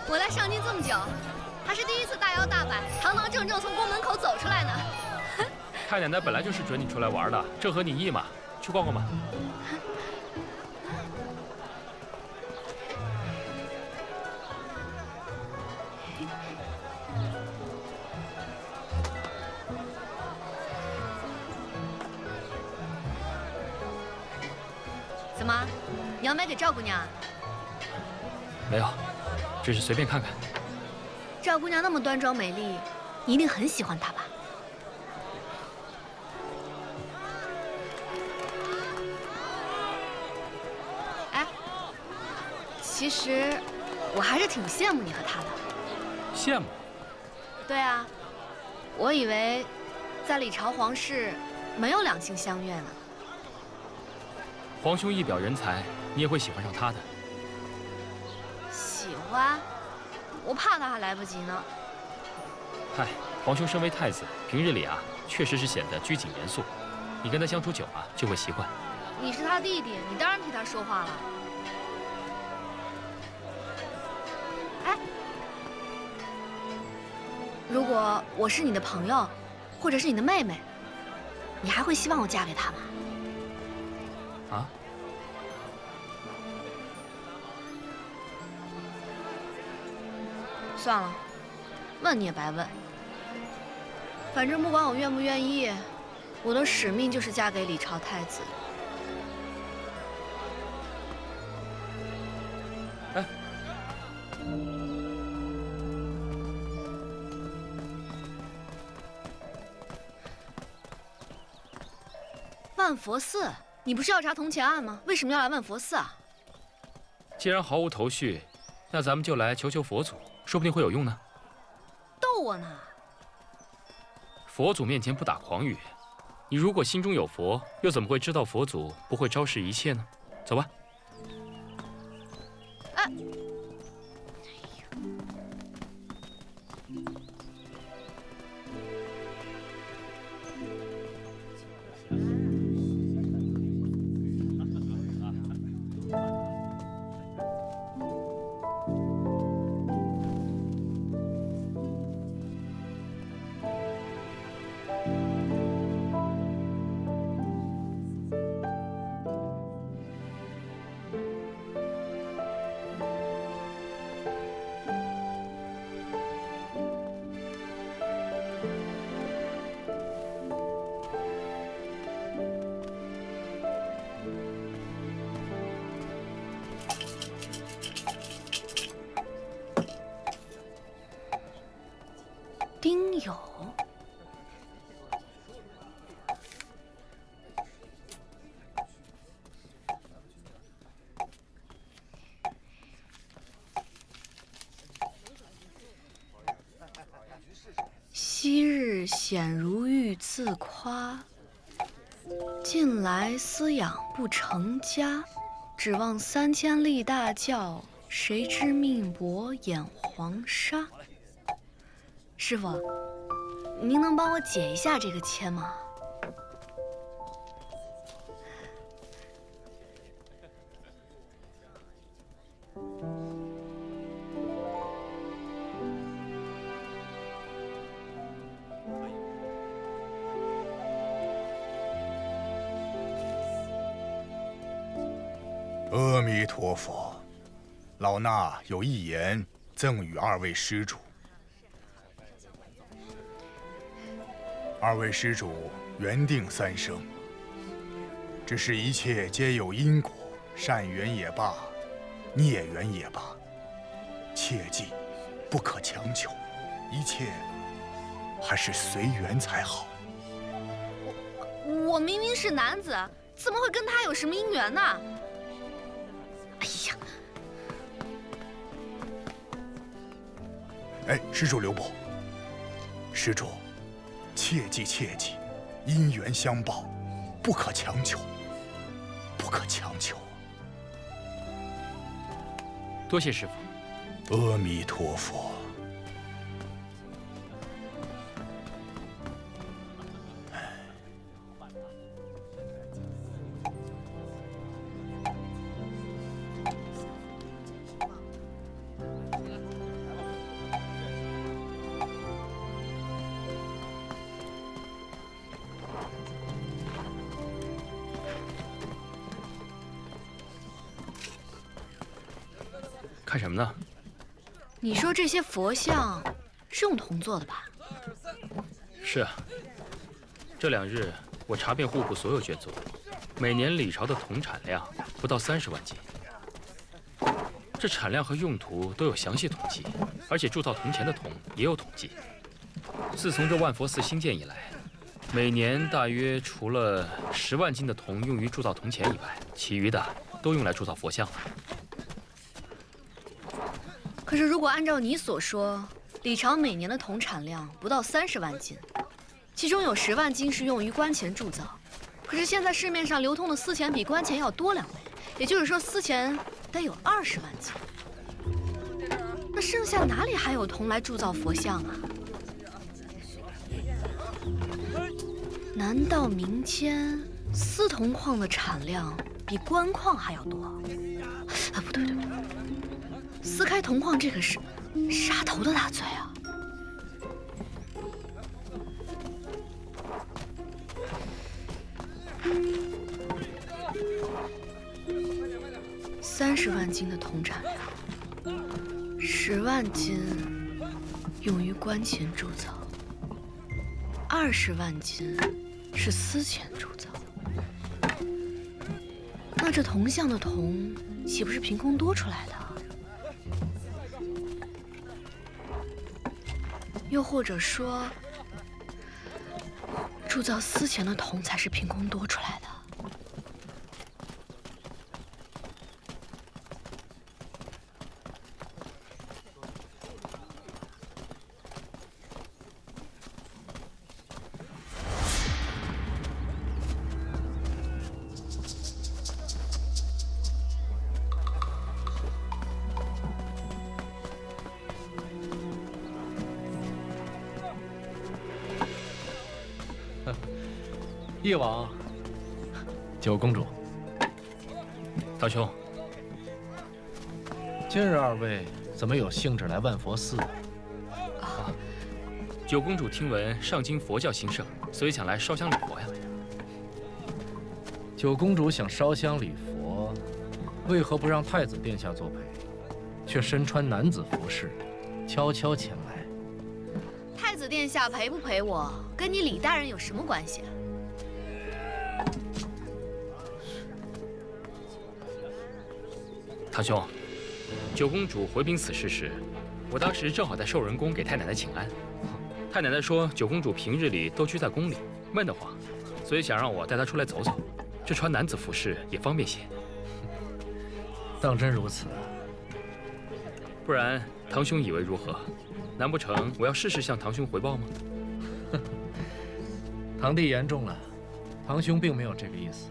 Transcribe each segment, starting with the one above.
我来上京这么久，还是第一次大摇大摆、堂堂正正从宫门口走出来呢。太奶奶本来就是准你出来玩的，正合你意嘛。去逛逛吧。怎么，你要买给赵姑娘？没有，只是随便看看。赵姑娘那么端庄美丽，你一定很喜欢她吧？哎，其实我还是挺羡慕你和她的。羡慕？对啊，我以为在历朝皇室没有两情相悦呢。皇兄一表人才，你也会喜欢上他的。喜欢？我怕他还来不及呢。嗨，皇兄身为太子，平日里啊，确实是显得拘谨严肃。你跟他相处久了，就会习惯。你是他弟弟，你当然替他说话了。哎，如果我是你的朋友，或者是你的妹妹，你还会希望我嫁给他吗？啊？算了，问你也白问。反正不管我愿不愿意，我的使命就是嫁给李朝太子。哎，万佛寺，你不是要查铜钱案吗？为什么要来万佛寺啊？既然毫无头绪，那咱们就来求求佛祖，说不定会有用呢。逗我呢？佛祖面前不打诳语，你如果心中有佛，又怎么会知道佛祖不会昭示一切呢？走吧。哎，丁酉。昔日显如玉自夸，近来思养不成家。指望3000立大轿，谁知命薄眼黄沙。师傅，您能帮我解一下这个签吗？阿弥陀佛，老衲有一言赠与2位施主。2位施主缘定3生，只是一切皆有因果，善缘也罢，孽缘也罢，切记不可强求，一切还是随缘才好。我明明是男子，怎么会跟他有什么姻缘呢？哎呀！哎，施主留步。施主，切记切记，因缘相报，不可强求，不可强求。多谢师傅。阿弥陀佛。看什么呢？你说这些佛像是用铜做的吧？是啊，这2日我查遍户部所有卷宗，每年李朝的铜产量不到30万斤。这产量和用途都有详细统计，而且铸造铜钱的铜也有统计。自从这万佛寺兴建以来，每年大约除了10万斤的铜用于铸造铜钱以外，其余的都用来铸造佛像了。可是如果按照你所说，李朝每年的铜产量不到30万斤，其中有10万斤是用于官钱铸造。可是现在市面上流通的丝钱比官钱要多2倍，也就是说丝钱得有20万斤。那剩下哪里还有铜来铸造佛像啊？难道民间丝铜矿的产量比官矿还要多？啊，不对，撕开铜矿这可是杀头的大罪啊！30万斤的铜产量，10万斤用于官钱铸造，20万斤是丝钱铸造。那这铜像的铜岂不是凭空多出来的？又或者说，铸造丝钱的铜才是凭空多出来的？夜王，九公主，堂兄，今日2位怎么有兴致来万佛寺？九公主听闻上京佛教兴盛，所以想来烧香礼佛呀。九公主想烧香礼佛，为何不让太子殿下作陪，却身穿男子服饰，悄悄前来？太子殿下陪不陪我，跟你李大人有什么关系啊？堂兄，九公主回禀此事时，我当时正好在寿仁宫给太奶奶请安。太奶奶说九公主平日里都居在宫里，闷得慌，所以想让我带她出来走走，这穿男子服饰也方便些。当真如此？不然堂兄以为如何？难不成我要事事向堂兄回报吗？堂弟言重了，堂兄并没有这个意思。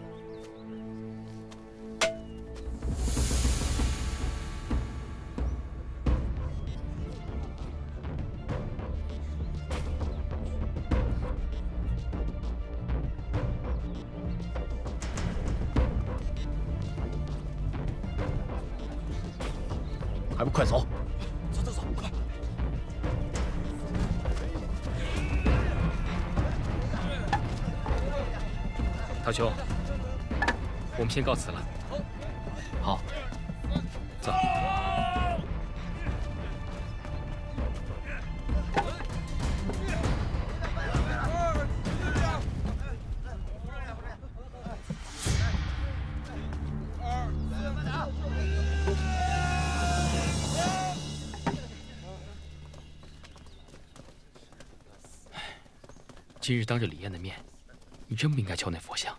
还不快走！走，快！堂兄，我们先告辞了。好，走。今日当着李燕的面，你真不应该敲那佛像。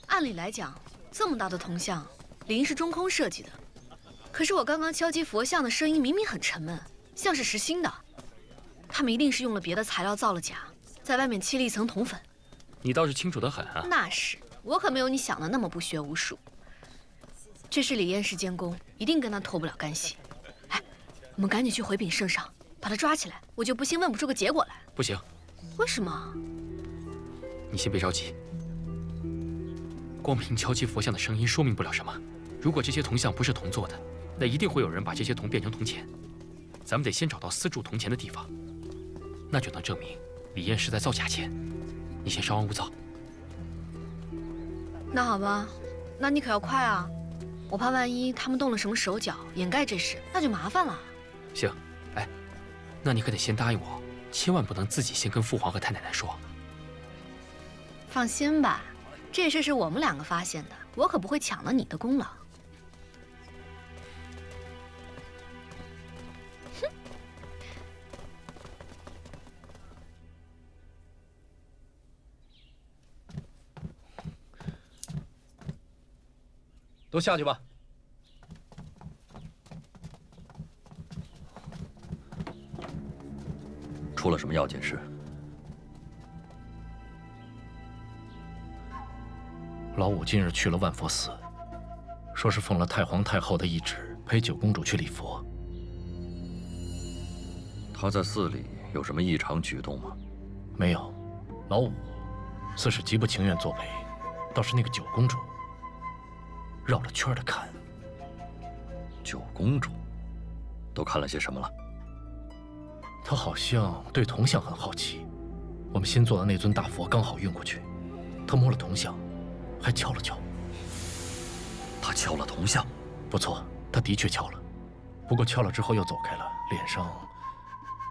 按理来讲，这么大的铜像，理应是中空设计的。可是我刚刚敲击佛像的声音明明很沉闷，像是实心的。他们一定是用了别的材料造了假，在外面漆了一层铜粉。你倒是清楚得很啊！那是，我可没有你想的那么不学无术。这是李燕世监工，一定跟他脱不了干系。哎，我们赶紧去回禀圣上，把他抓起来，我就不信问不出个结果来。不行。为什么？你先别着急。光凭敲击佛像的声音说明不了什么。如果这些铜像不是铜做的，那一定会有人把这些铜变成铜钱。咱们得先找到私铸铜钱的地方，那就能证明李燕是在造假钱。你先稍安勿躁。那好吧，那你可要快啊！我怕万一他们动了什么手脚，掩盖这事，那就麻烦了。行，哎，那你可得先答应我，千万不能自己先跟父皇和太奶奶说。放心吧，这事是我们两个发现的，我可不会抢了你的功劳。都下去吧。出了什么要紧事？老五今日去了万佛寺，说是奉了太皇太后的懿旨，陪九公主去礼佛。他在寺里有什么异常举动吗？没有，老五似是极不情愿作陪，倒是那个九公主绕了圈的看。九公主都看了些什么了？她好像对铜像很好奇。我们新做的那尊大佛刚好运过去，她摸了铜像，还敲了敲。他敲了铜像？不错，她的确敲了，不过敲了之后又走开了，脸上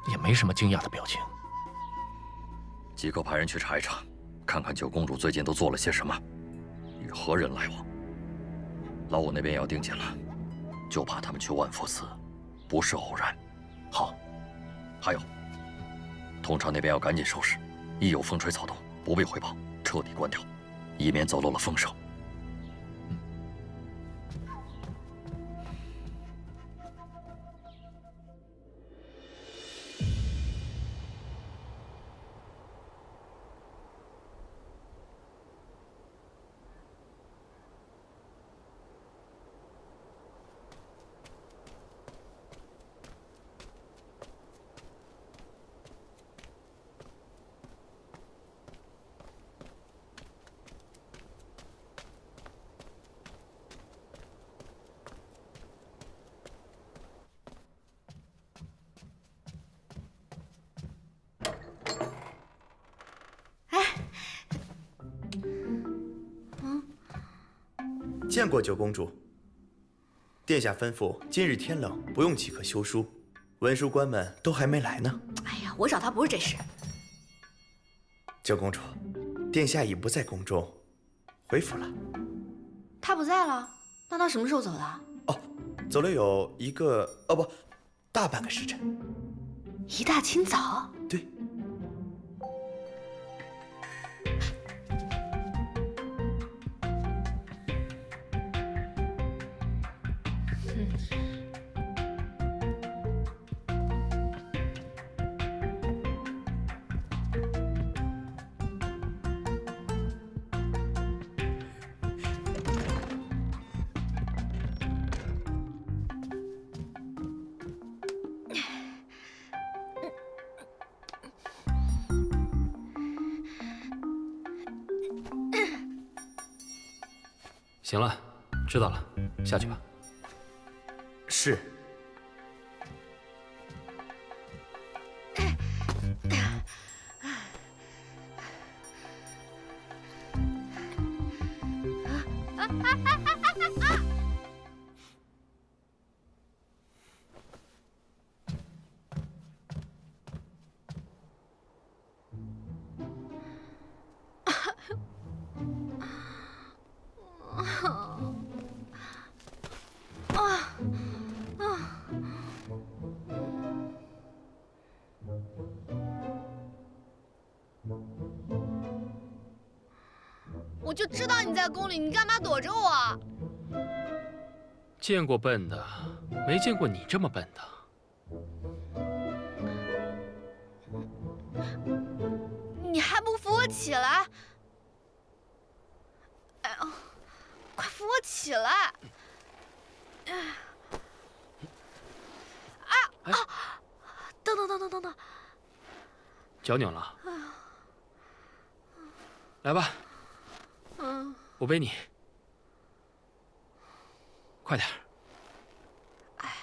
也没什么惊讶的表情。即刻派人去查一查，看看九公主最近都做了些什么，与何人来往。老五那边也要定紧了，就怕他们去万佛寺，不是偶然。好，还有，通常那边要赶紧收拾，一有风吹草动，不必汇报，彻底关掉，以免走漏了风声。见过九公主。殿下吩咐，今日天冷，不用即刻修书，文书官们都还没来呢。哎呀，我找他不是这事。九公主，殿下已不在宫中，回府了。他不在了？那他什么时候走的？哦，走了有大半个时辰。一大清早？对。行了，知道了，下去吧。是。我就知道你在宫里，你干嘛躲着我？见过笨的，没见过你这么笨的。你还不扶我起来？哎呦，快扶我起来！等等，脚扭了？来吧，我背你，快点。哎呀，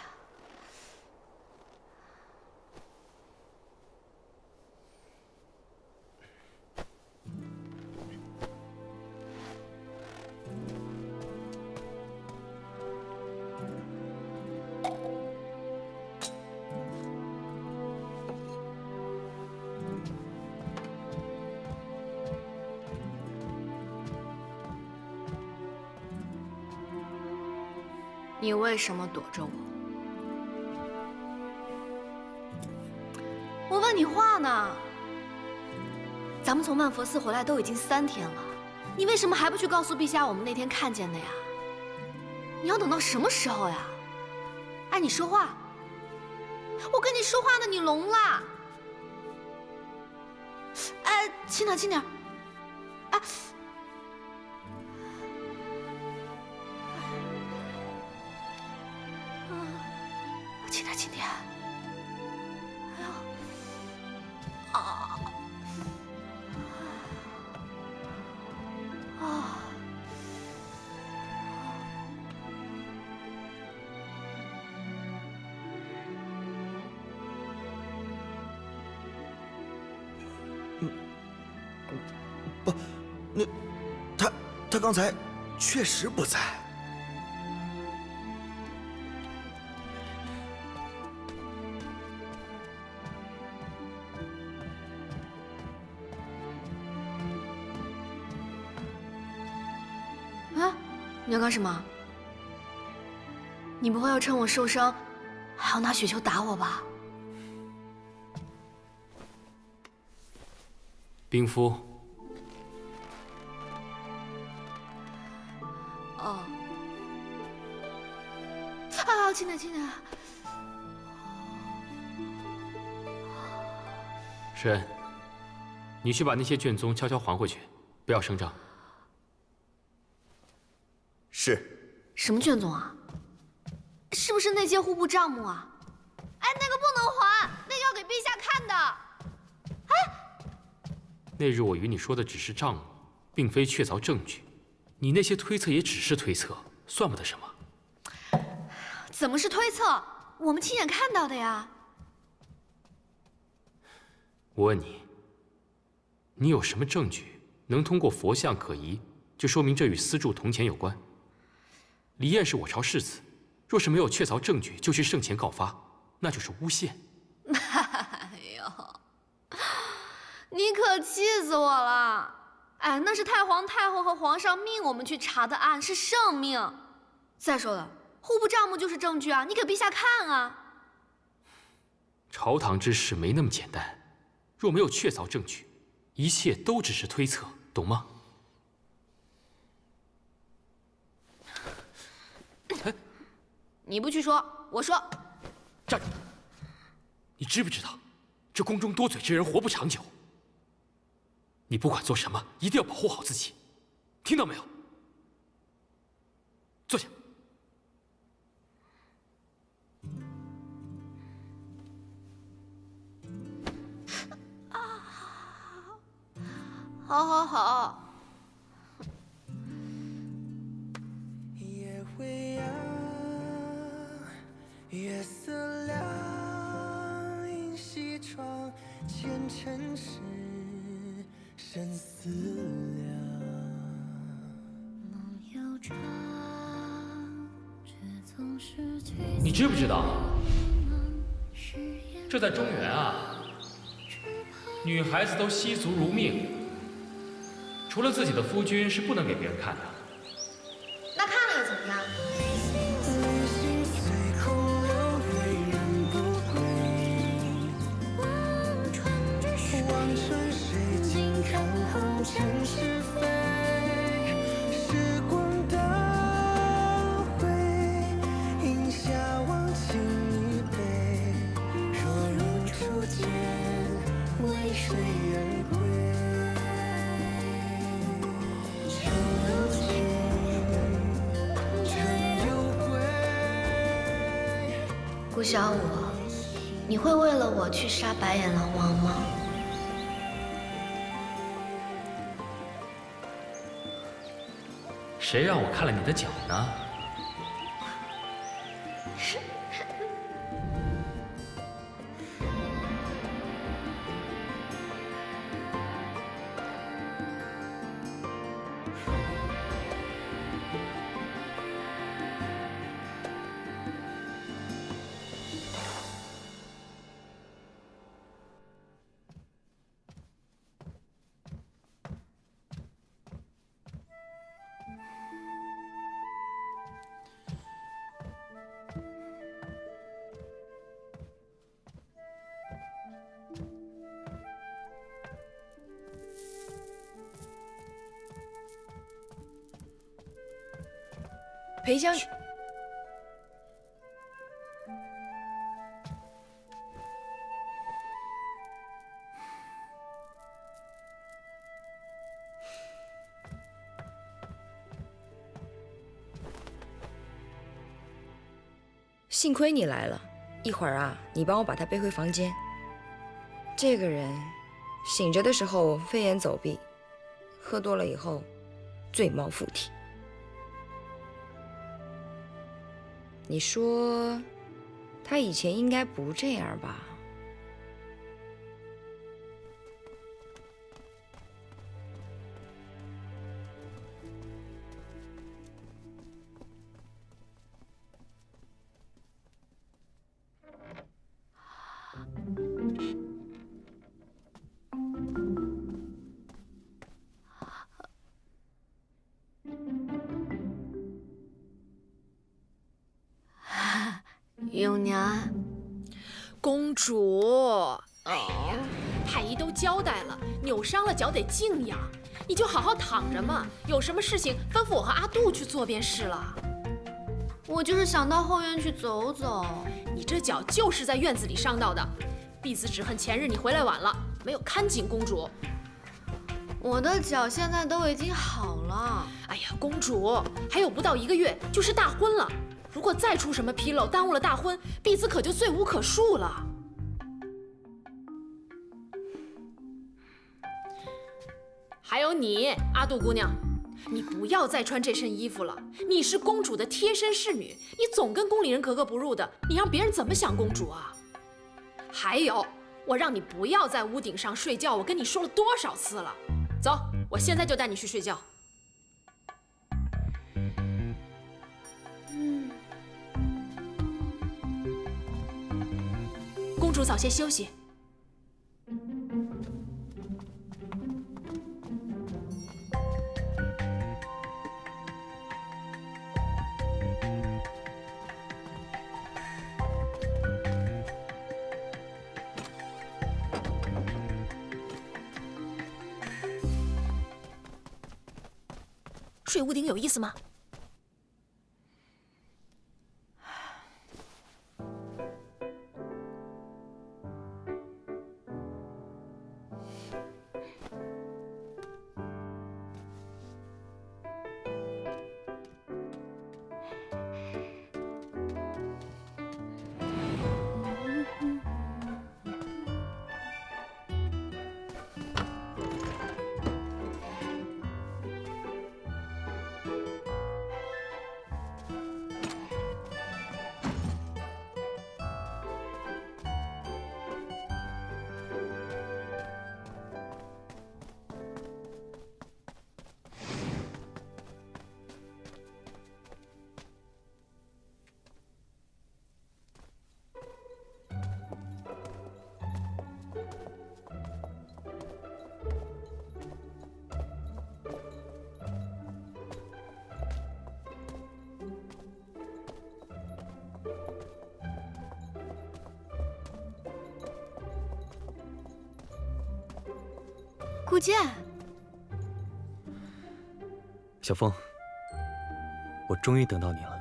你为什么躲着我？我问你话呢。咱们从万佛寺回来都已经3天了，你为什么还不去告诉陛下我们那天看见的呀？你要等到什么时候呀？哎，你说话！我跟你说话呢，你聋了？哎，轻点，轻点！哎。 轻点，轻点！哎呦，啊啊！不，那他刚才确实不在。 你要干什么？你不会要趁我受伤，还要拿雪球打我吧？冰敷。哦。啊，轻点，轻点。施恩，你去把那些卷宗悄悄还回去，不要声张。 是，什么卷宗啊？是不是那些户部账目啊？哎，那个不能还，那个要给陛下看的。哎，那日我与你说的只是账目，并非确凿证据。你那些推测也只是推测，算不得什么。怎么是推测？我们亲眼看到的呀。我问你，你有什么证据能通过佛像可疑，就说明这与私铸铜钱有关？ 李彦是我朝世子，若是没有确凿证据就去圣前告发，那就是诬陷。哎呦，你可气死我了！哎，那是太皇太后和皇上命我们去查的案，是圣命。再说了，户部账目就是证据啊，你给陛下看啊。朝堂之事没那么简单，若没有确凿证据，一切都只是推测，懂吗？ 你不去说，我说。站住！你知不知道，这宫中多嘴之人活不长久。你不管做什么，一定要保护好自己，听到没有？坐下。好，好，好。 月色亮，映西窗前尘世，生死凉。你知不知道，这在中原啊，女孩子都惜足如命，除了自己的夫君是不能给别人看的。那看了又怎么样？ 尘是非，时光倒回，饮下忘情一杯。若如初见，为谁而归？秋又尽，春又归。顾小舞，你会为了我去杀白眼狼王吗？ 谁让我看了你的脚呢？裴将军。幸亏你来了，一会儿啊，你帮我把他背回房间。这个人醒着的时候飞檐走壁，喝多了以后醉猫附体。你说他以前应该不这样吧？永娘，公主，太医都交代了，扭伤了脚得静养，你就好好躺着嘛。有什么事情吩咐我和阿杜去做便是了。我就是想到后院去走走。你这脚就是在院子里伤到的，婢子只恨前日你回来晚了，没有看紧公主。我的脚现在都已经好了。哎呀，公主，还有不到1个月就是大婚了。如果再出什么纰漏，耽误了大婚，婢子可就罪无可恕了。还有你，阿杜姑娘，你不要再穿这身衣服了。你是公主的贴身侍女，你总跟宫里人格格不入的，你让别人怎么想公主啊？还有，我让你不要在屋顶上睡觉，我跟你说了多少次了？走，我现在就带你去睡觉。公主早些休息。睡屋顶有意思吗？顾剑，小凤，我终于等到你了。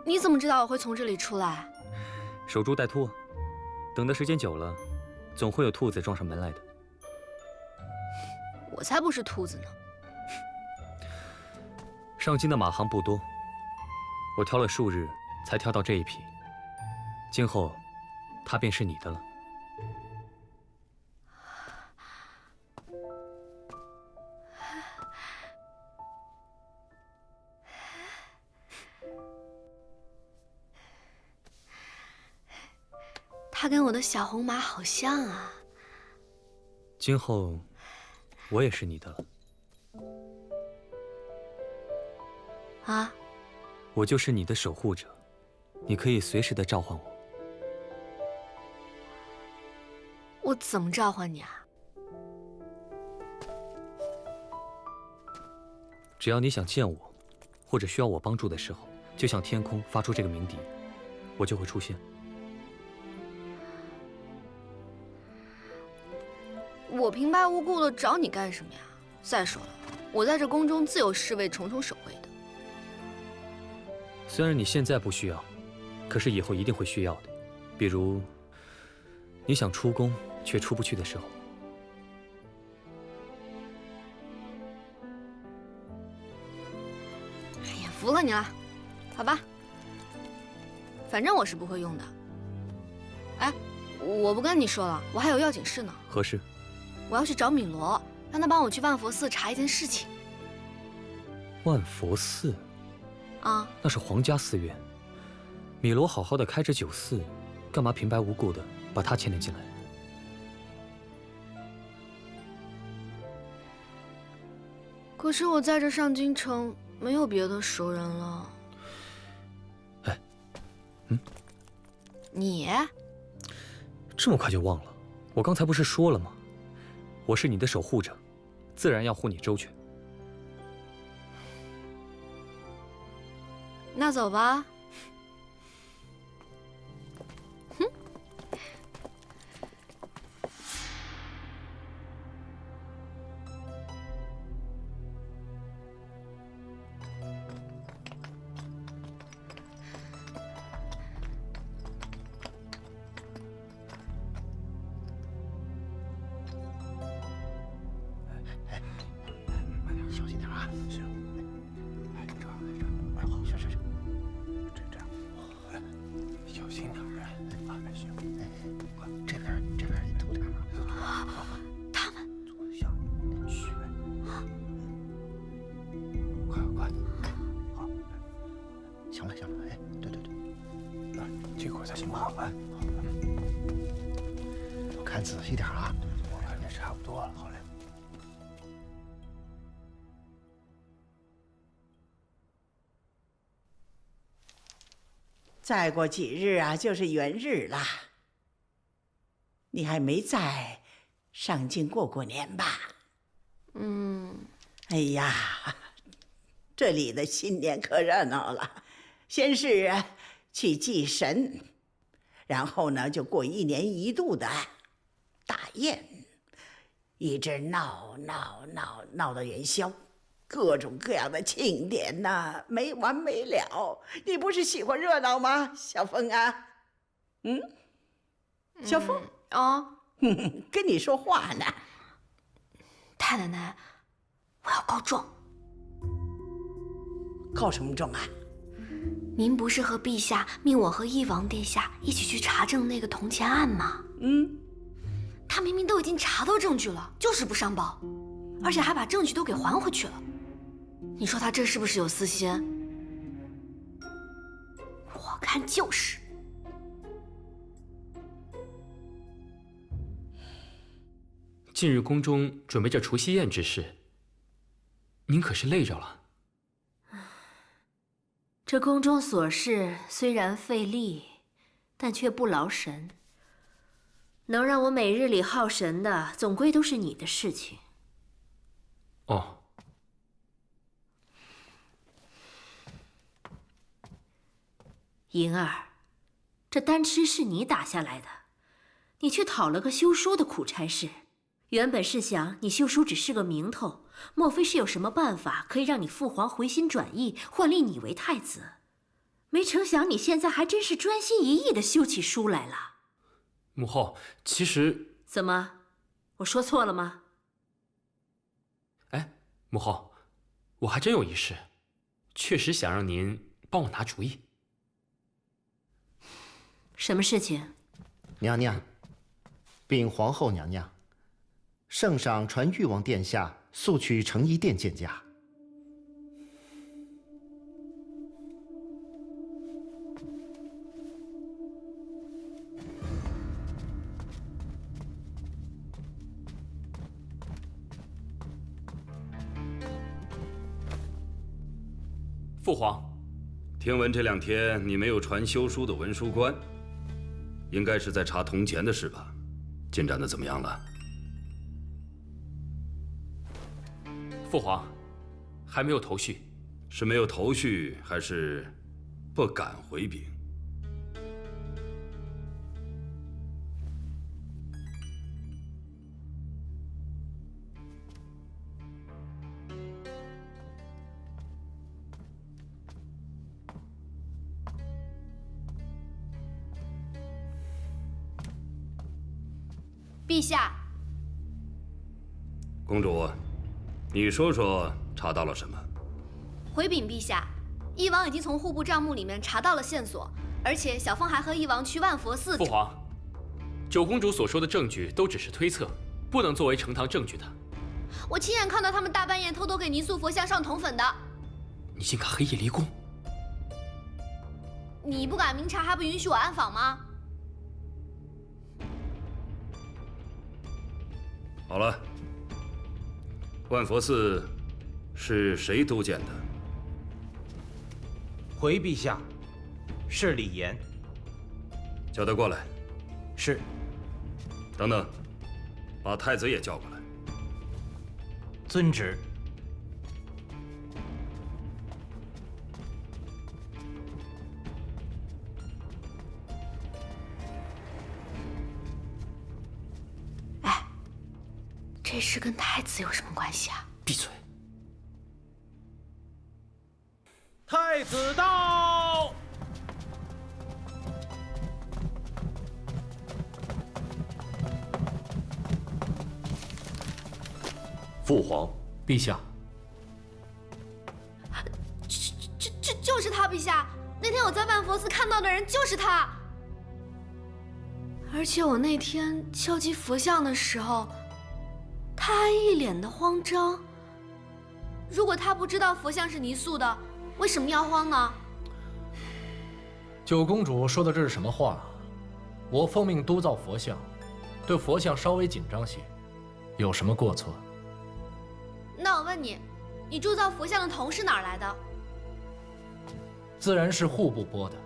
你怎么知道我会从这里出来？守株待兔，等的时间久了，总会有兔子撞上门来的。我才不是兔子呢。上京的马行不多，我挑了数日才挑到这一匹，今后它便是你的了。它跟我的小红马好像啊。今后我也是你的了。啊？我就是你的守护者，你可以随时的召唤我。我怎么召唤你啊？只要你想见我，或者需要我帮助的时候，就向天空发出这个鸣笛，我就会出现。我平白无故的找你干什么呀？再说了，我在这宫中自有侍卫重重守卫的。虽然你现在不需要，可是以后一定会需要的。比如，你想出宫却出不去的时候。哎呀，服了你了，好吧。反正我是不会用的。哎，我不跟你说了，我还有要紧事呢。何事？我要去找米罗，让他帮我去万佛寺查一件事情。万佛寺？啊，那是皇家寺院。米罗好好的开着酒肆，干嘛平白无故的把他牵连进来？可是我在这上京城没有别的熟人了。哎，你这么快就忘了？我刚才不是说了吗？我是你的守护者，自然要护你周全。那走吧。哼。小心点啊！行。哎，这，哎，好，行。这样，哎，小心点啊！啊，行。哎，快，这边你偷点啊！他们坐下，嘘。快，好。行了，哎，对，啊，这会儿再行吧？哎，好，看仔细点啊！我看也差不多了，好嘞。再过几日啊，就是元日啦。你还没在上京过年吧？哎呀，这里的新年可热闹了。先是去祭神，然后呢就过1年1度的大宴，一直闹到元宵。各种各样的庆典呐，没完没了。你不是喜欢热闹吗，小凤啊？小凤啊，跟你说话呢。太奶奶，我要告状。告什么状啊？您不是和陛下命我和翼王殿下一起去查证那个铜钱案吗？他明明都已经查到证据了，就是不上报，而且还把证据都给还回去了。你说他这是不是有私心？我看就是。近日宫中准备着除夕宴之事，您可是累着了。这宫中琐事虽然费力，但却不劳神。能让我每日里耗神的，总归都是你的事情。哦。银儿，这单吃是你打下来的，你却讨了个修书的苦差事。原本是想你修书只是个名头，莫非是有什么办法可以让你父皇回心转意，换立你为太子？没成想你现在还真是专心一意的修起书来了。母后，其实……怎么，我说错了吗？哎，母后，我还真有一事，确实想让您帮我拿主意。什么事情？娘娘，禀皇后娘娘，圣上传誉王殿下速去承仪殿见驾。父皇，听闻这2天你没有传修书的文书官，应该是在查铜钱的事吧？进展的怎么样了？父皇，还没有头绪。是没有头绪，还是不敢回禀？陛下。公主，你说说查到了什么？回禀陛下，翼王已经从户部账目里面查到了线索，而且小凤还和翼王去万佛寺。父皇，九公主所说的证据都只是推测，不能作为呈堂证据的。我亲眼看到他们大半夜偷偷给泥塑佛像上铜粉的。你竟敢黑夜离宫！你不敢明察，还不允许我暗访吗？好了，万佛寺是谁督建的？回陛下，是李严。叫他过来。是。等等，把太子也叫过来。遵旨。这事跟太子有什么关系啊？闭嘴！太子到！父皇，陛下。这就是他，陛下。那天我在万佛寺看到的人就是他。而且我那天敲击佛像的时候，他还一脸的慌张。如果他不知道佛像是泥塑的，为什么要慌呢？九公主说的这是什么话？我奉命督造佛像，对佛像稍微紧张些，有什么过错？那我问你，你铸造佛像的铜是哪儿来的？自然是户部拨的。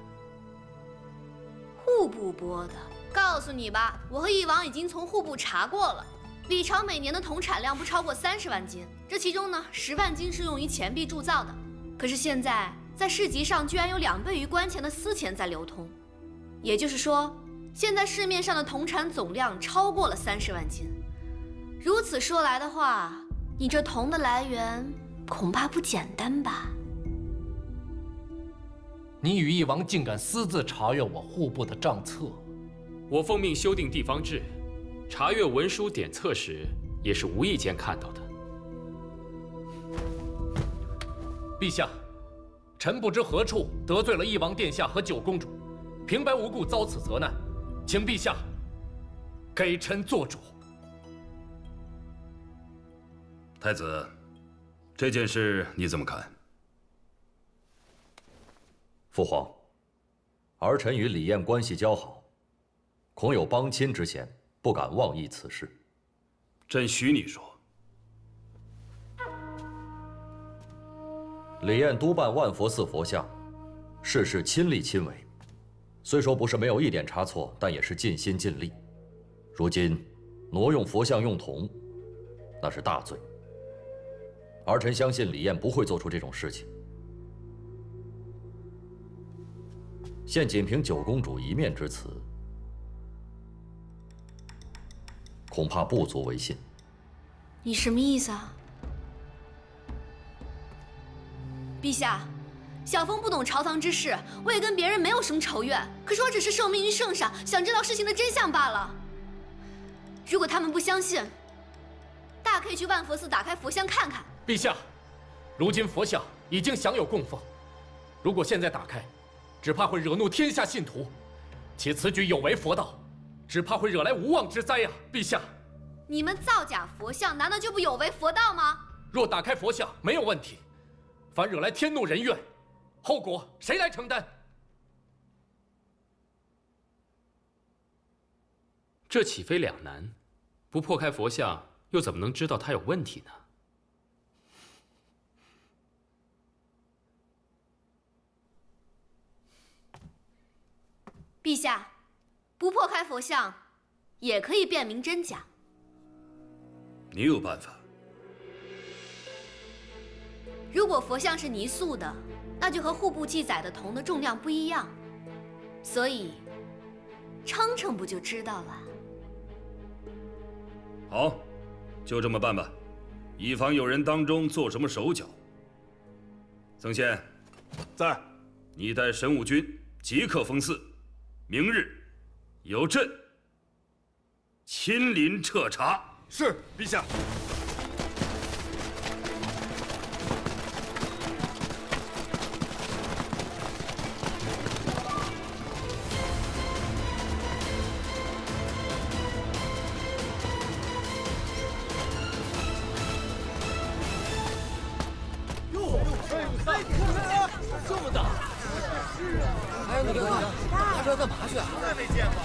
户部拨的？告诉你吧，我和翼王已经从户部查过了。李朝每年的铜产量不超过30万斤，这其中呢，10万斤是用于钱币铸造的。可是现在在市集上居然有2倍于官钱的私钱在流通，也就是说，现在市面上的铜产总量超过了30万斤。如此说来的话，你这铜的来源恐怕不简单吧？你与翼王竟敢私自查阅我户部的账册？我奉命修订地方志。查阅文书典册时，也是无意间看到的。陛下，臣不知何处得罪了翼王殿下和九公主，平白无故遭此责难，请陛下给臣做主。太子，这件事你怎么看？父皇，儿臣与李彦关系交好，恐有帮亲之嫌。不敢妄议此事。朕许你说。李彦督办万佛寺佛像，事事亲力亲为，虽说不是没有一点差错，但也是尽心尽力。如今挪用佛像用铜，那是大罪。儿臣相信李彦不会做出这种事情。现仅凭九公主一面之词，恐怕不足为信。你什么意思啊？陛下，小凤不懂朝堂之事，我也跟别人没有什么仇怨。可是我只是受命于圣上，想知道事情的真相罢了。如果他们不相信，大可以去万佛寺打开佛像看看。陛下，如今佛像已经享有供奉，如果现在打开，只怕会惹怒天下信徒，且此举有违佛道。只怕会惹来无妄之灾呀！陛下，你们造假佛像，难道就不有违佛道吗？若打开佛像没有问题，反惹来天怒人怨，后果谁来承担？这岂非两难？不破开佛像，又怎么能知道它有问题呢？陛下。不破开佛像，也可以辨明真假。你有办法？如果佛像是泥塑的，那就和户部记载的铜的重量不一样，所以称称不就知道了？好，就这么办吧，以防有人当中做什么手脚。曾宪，在。你带神武军即刻封寺，明日。由朕亲临彻查。是，陛下。这么大！哎，你看，他这干嘛去啊？再没见过。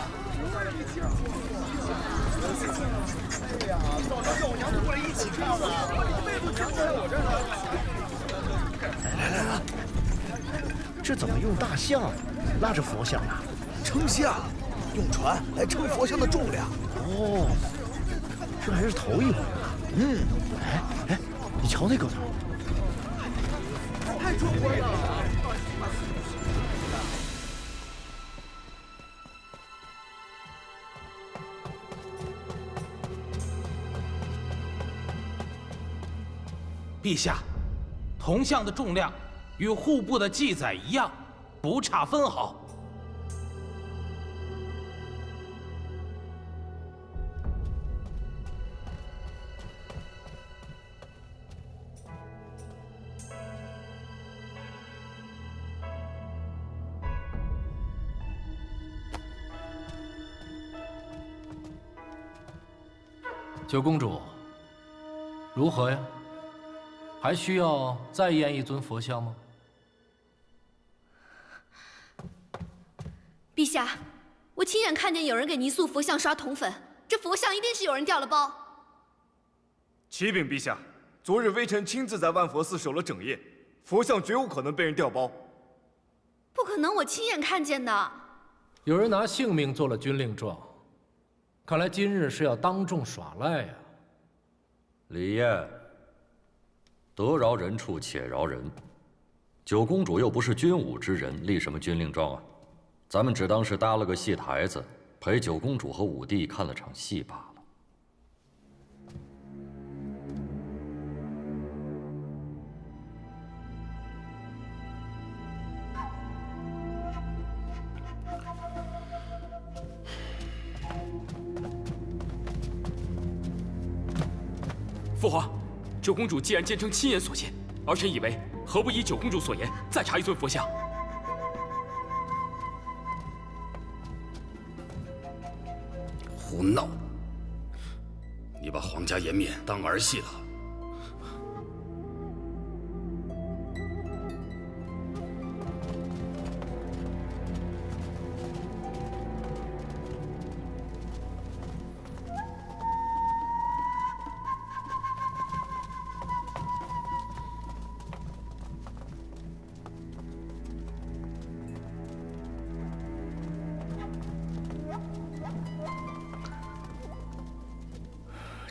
对呀，早上叫我娘过来一起看的，妹夫就在我这儿呢。来，这怎么用大象拉着佛像呢？称象，用船来称佛像的重量。哦，这还是头一回呢。哎，你瞧那个头。太壮观了！陛下，铜像的重量与户部的记载一样，不差分毫。九公主，如何呀？还需要再验一尊佛像吗？陛下，我亲眼看见有人给泥塑佛像刷铜粉，这佛像一定是有人掉了包。启禀陛下，昨日微臣亲自在万佛寺守了整夜，佛像绝无可能被人调包。不可能，我亲眼看见的。有人拿性命做了军令状，看来今日是要当众耍赖呀。李艳，得饶人处且饶人。九公主又不是军武之人，立什么军令状啊？咱们只当是搭了个戏台子，陪九公主和武帝看了场戏罢了。父皇，九公主既然坚称亲眼所见，儿臣以为何不依九公主所言，再查一尊佛像？胡闹！你把皇家颜面当儿戏了。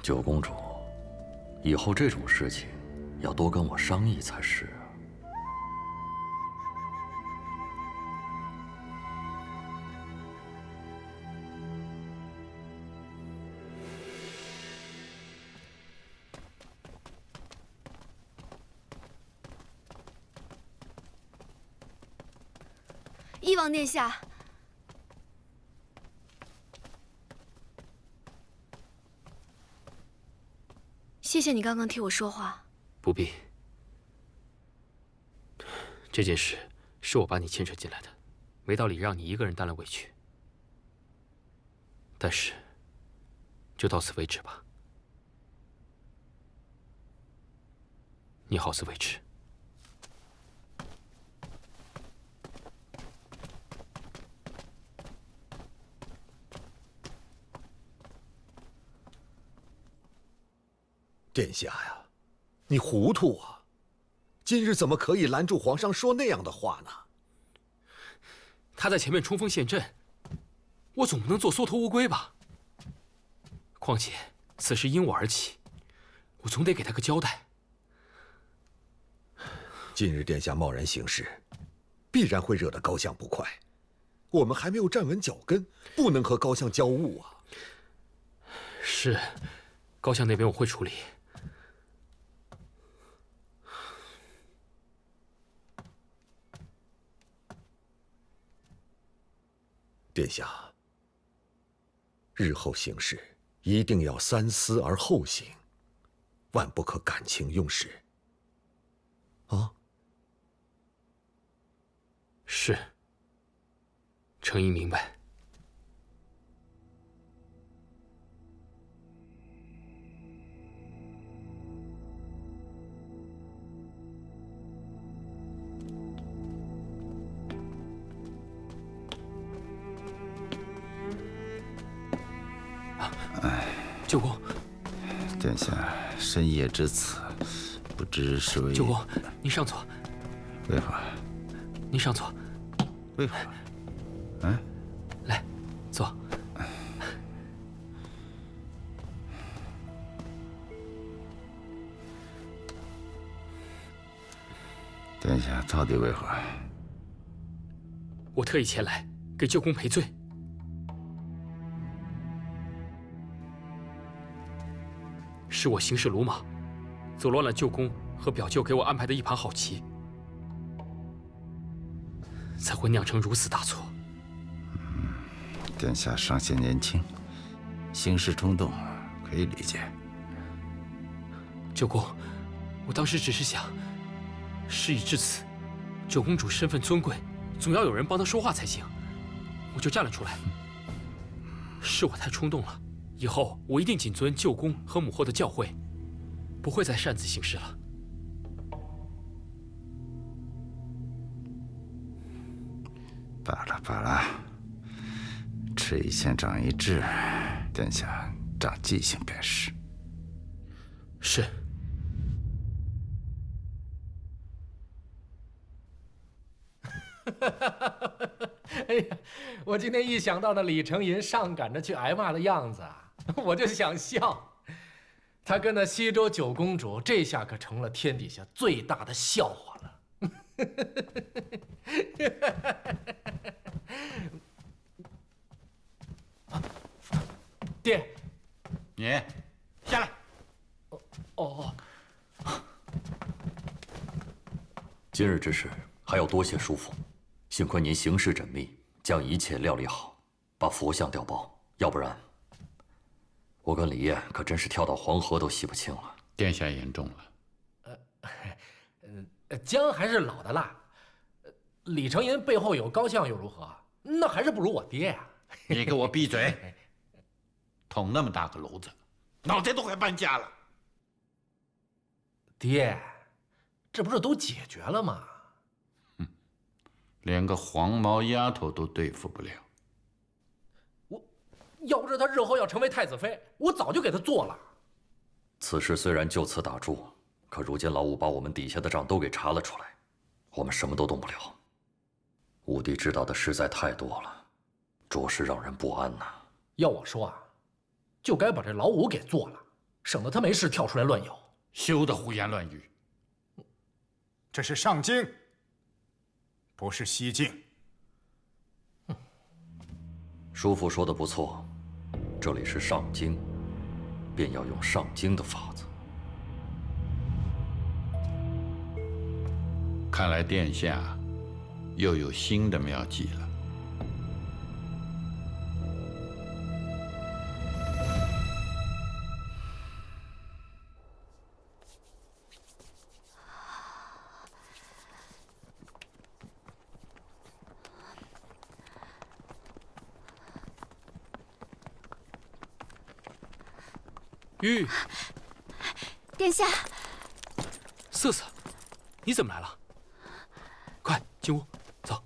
九公主，以后这种事情要多跟我商议才是啊。翼王殿下。谢谢你刚刚替我说话。不必，这件事是我把你牵扯进来的，没道理让你一个人担了委屈。但是，就到此为止吧。你好自为之。殿下呀，你糊涂啊！今日怎么可以拦住皇上说那样的话呢？他在前面冲锋陷阵，我总不能做缩头乌龟吧？况且此事因我而起，我总得给他个交代。今日殿下贸然行事，必然会惹得高相不快。我们还没有站稳脚跟，不能和高相交恶啊。是，高相那边我会处理。殿下，日后行事一定要三思而后行，万不可感情用事。啊？是。程英明白。舅公，殿下深夜至此，不知是为……舅公，您上座。为何？您上座。为何？嗯，来，坐。殿下到底为何？我特意前来给舅公赔罪。是我行事鲁莽，走乱了舅公和表舅给我安排的一盘好棋，才会酿成如此大错。殿下尚显年轻，行事冲动，可以理解。舅公，我当时只是想，事已至此，九公主身份尊贵，总要有人帮她说话才行，我就站了出来。是我太冲动了，以后我一定谨遵舅公和母后的教诲，不会再擅自行事了。罢了罢了，吃一堑长一智，殿下长记性便是。是。哎呀，我今天一想到那李成银上赶着去挨骂的样子啊，我就想笑。他跟那西周九公主，这下可成了天底下最大的笑话了。爹，你下来。哦。今日之事还要多谢叔父，幸亏您行事缜密，将一切料理好，把佛像调包，要不然我跟李艳可真是跳到黄河都洗不清了。殿下言重了。姜还是老的辣。李成银背后有高相又如何？那还是不如我爹呀。你给我闭嘴！捅那么大个篓子，脑袋都快搬家了。爹，这不是都解决了吗？连个黄毛丫头都对付不了。要不是他日后要成为太子妃，我早就给他做了。此事虽然就此打住，可如今老五把我们底下的账都给查了出来，我们什么都动不了。武帝知道的实在太多了，着实让人不安呐。要我说啊，就该把这老五给做了，省得他没事跳出来乱咬。休得胡言乱语。这是上京，不是西境。叔父说的不错，这里是上京，便要用上京的法子。看来殿下又有新的妙计了。玉，殿下，瑟瑟，你怎么来了？快进屋，走。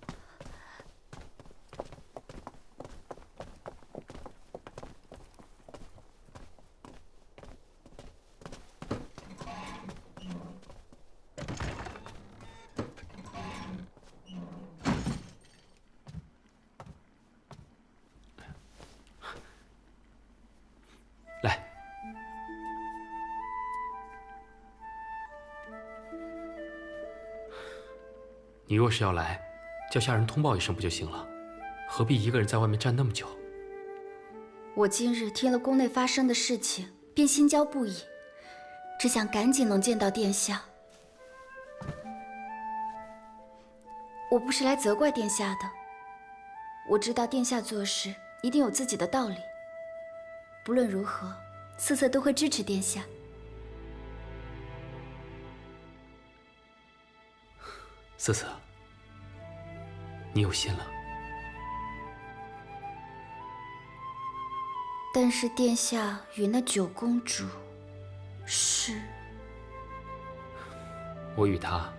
来。你若是要来，叫下人通报一声不就行了？何必一个人在外面站那么久？我今日听了宫内发生的事情，便心焦不已，只想赶紧能见到殿下。我不是来责怪殿下的，我知道殿下做事一定有自己的道理。不论如何，瑟瑟都会支持殿下。瑟瑟，你有心了。但是殿下与那九公主是……我与她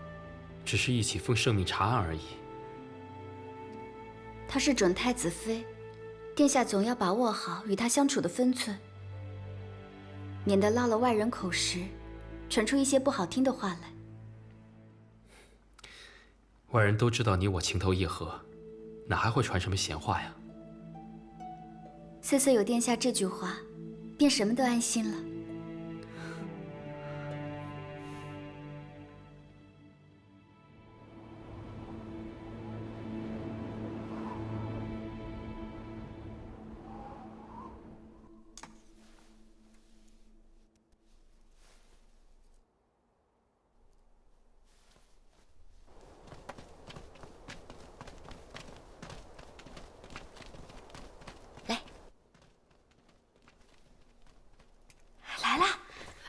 只是一起奉圣命查案而已。她是准太子妃，殿下总要把握好与她相处的分寸，免得落了外人口实，传出一些不好听的话来。外人都知道你我情投意合，哪还会传什么闲话呀？瑟瑟有殿下这句话，便什么都安心了。来啦！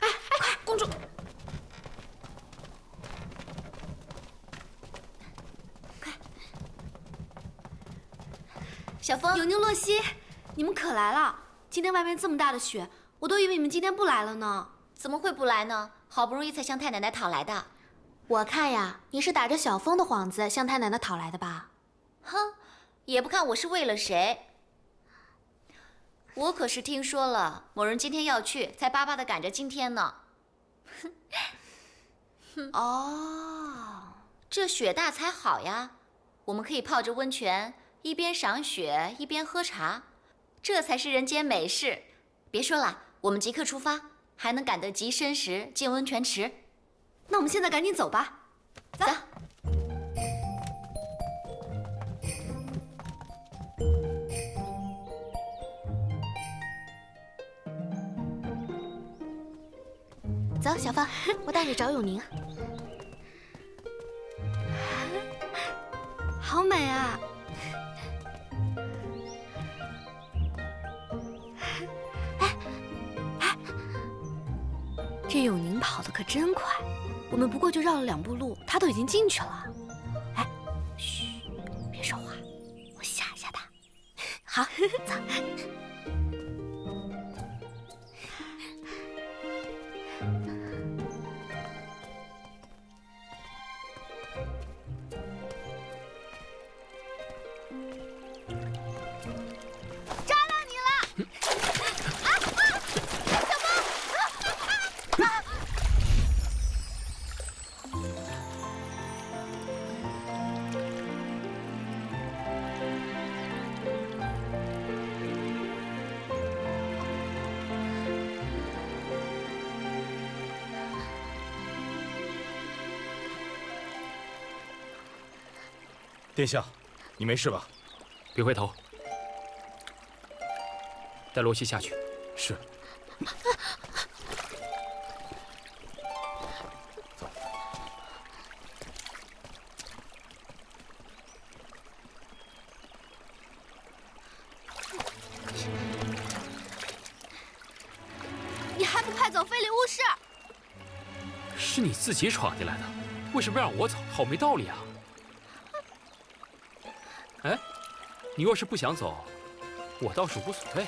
哎，快，公主！小风、有宁、洛西，你们可来了！今天外面这么大的雪，我都以为你们今天不来了呢。怎么会不来呢？好不容易才向太奶奶讨来的。我看呀，你是打着小风的幌子向太奶奶讨来的吧？哼，也不看我是为了谁。我可是听说了，某人今天要去，才巴巴的赶着今天呢。哦，这雪大才好呀，我们可以泡着温泉，一边赏雪一边喝茶，这才是人间美事。别说了，我们即刻出发，还能赶得及申时进温泉池。那我们现在赶紧走吧。走。走，小芳，我带你找永宁。好美啊！这永宁跑得可真快，我们不过就绕了2步路，他都已经进去了。哎，嘘，别说话，我吓一吓他。好，走。殿下，你没事吧？别回头，带罗西下去。是。你还不快走，非礼勿视！是你自己闯进来的，为什么让我走？好没道理啊！哎，你若是不想走，我倒是无所谓。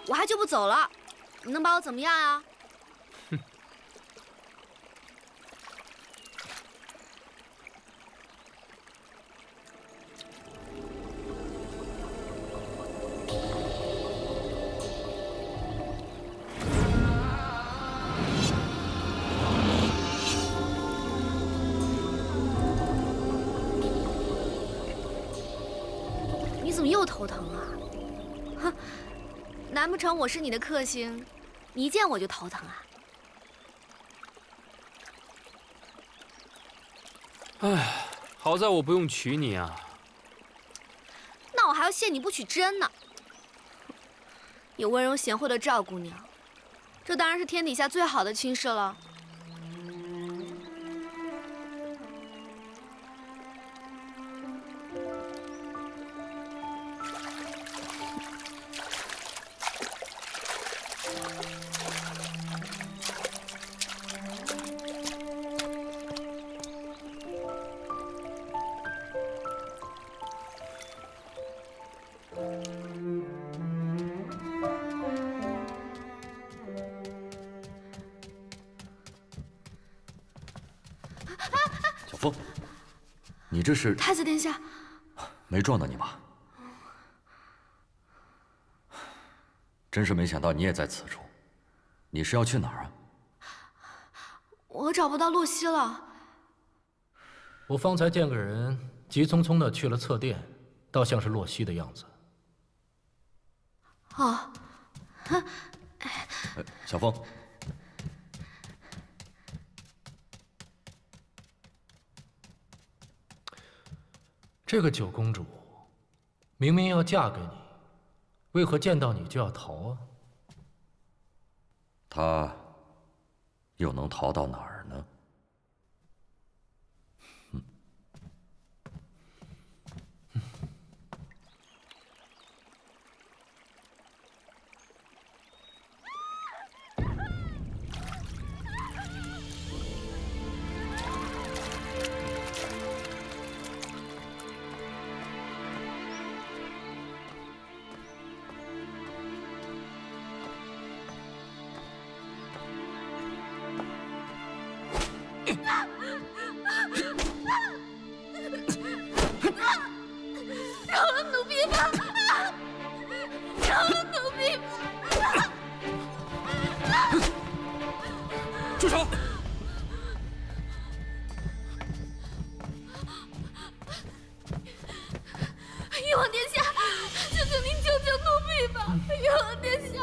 我还就不走了，你能把我怎么样呀？哼！你怎么又头疼啊？哼！难不成我是你的克星，你一见我就头疼啊？哎，好在我不用娶你啊。那我还要谢你不娶真呢。有温柔贤惠的赵姑娘，这当然是天底下最好的亲事了。风，你这是？太子殿下，没撞到你吧？真是没想到你也在此处。你是要去哪儿啊？我找不到洛溪了。我方才见个人急匆匆的去了侧殿，倒像是洛溪的样子。哦，小风，这个九公主明明要嫁给你，为何见到你就要逃啊？她又能逃到哪儿呢？饶了奴婢吧！饶了奴婢吧！住手！玉皇殿下，求求您救救奴婢吧！玉皇殿下。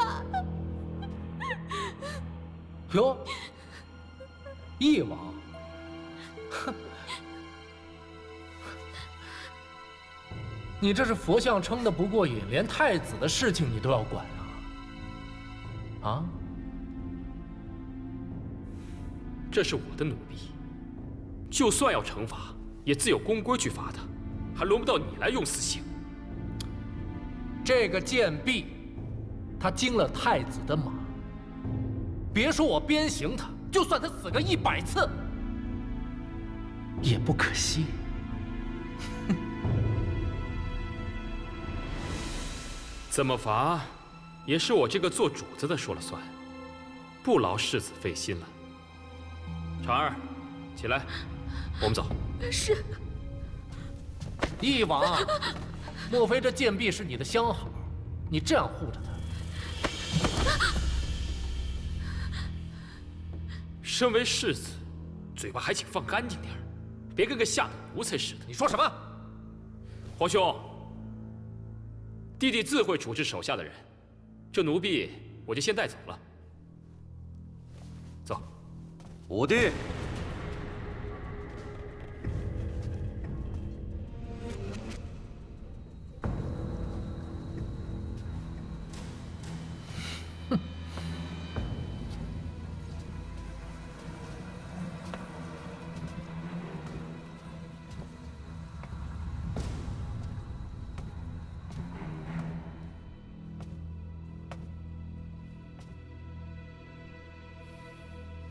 哟，翼王，哼，你这是佛像撑得不过瘾，连太子的事情你都要管啊？啊？这是我的奴婢，就算要惩罚，也自有宫规去罚他，还轮不到你来用私刑。这个贱婢，她惊了太子的马。别说我鞭刑她，就算她死个100次，也不可惜。怎么罚，也是我这个做主子的说了算，不劳世子费心了。婵儿，起来，我们走。是。翼王，莫非这贱婢是你的相好？你这样护着她？身为世子，嘴巴还请放干净点儿，别跟个下等奴才似的。你说什么？皇兄，弟弟自会处置手下的人，这奴婢我就先带走了。走。五弟。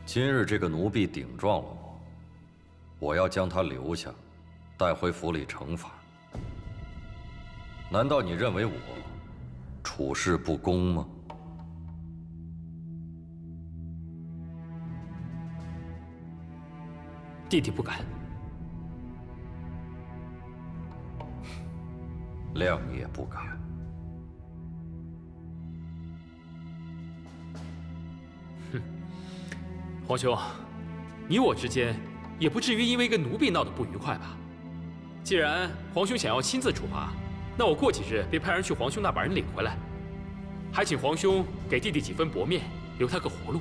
今日这个奴婢顶撞了我，我要将她留下，带回府里惩罚。难道你认为我处事不公吗？弟弟不敢。亮也不敢。皇兄，你我之间也不至于因为一个奴婢闹得不愉快吧？既然皇兄想要亲自处罚，那我过几日便派人去皇兄那把人领回来，还请皇兄给弟弟几分薄面，留他个活路。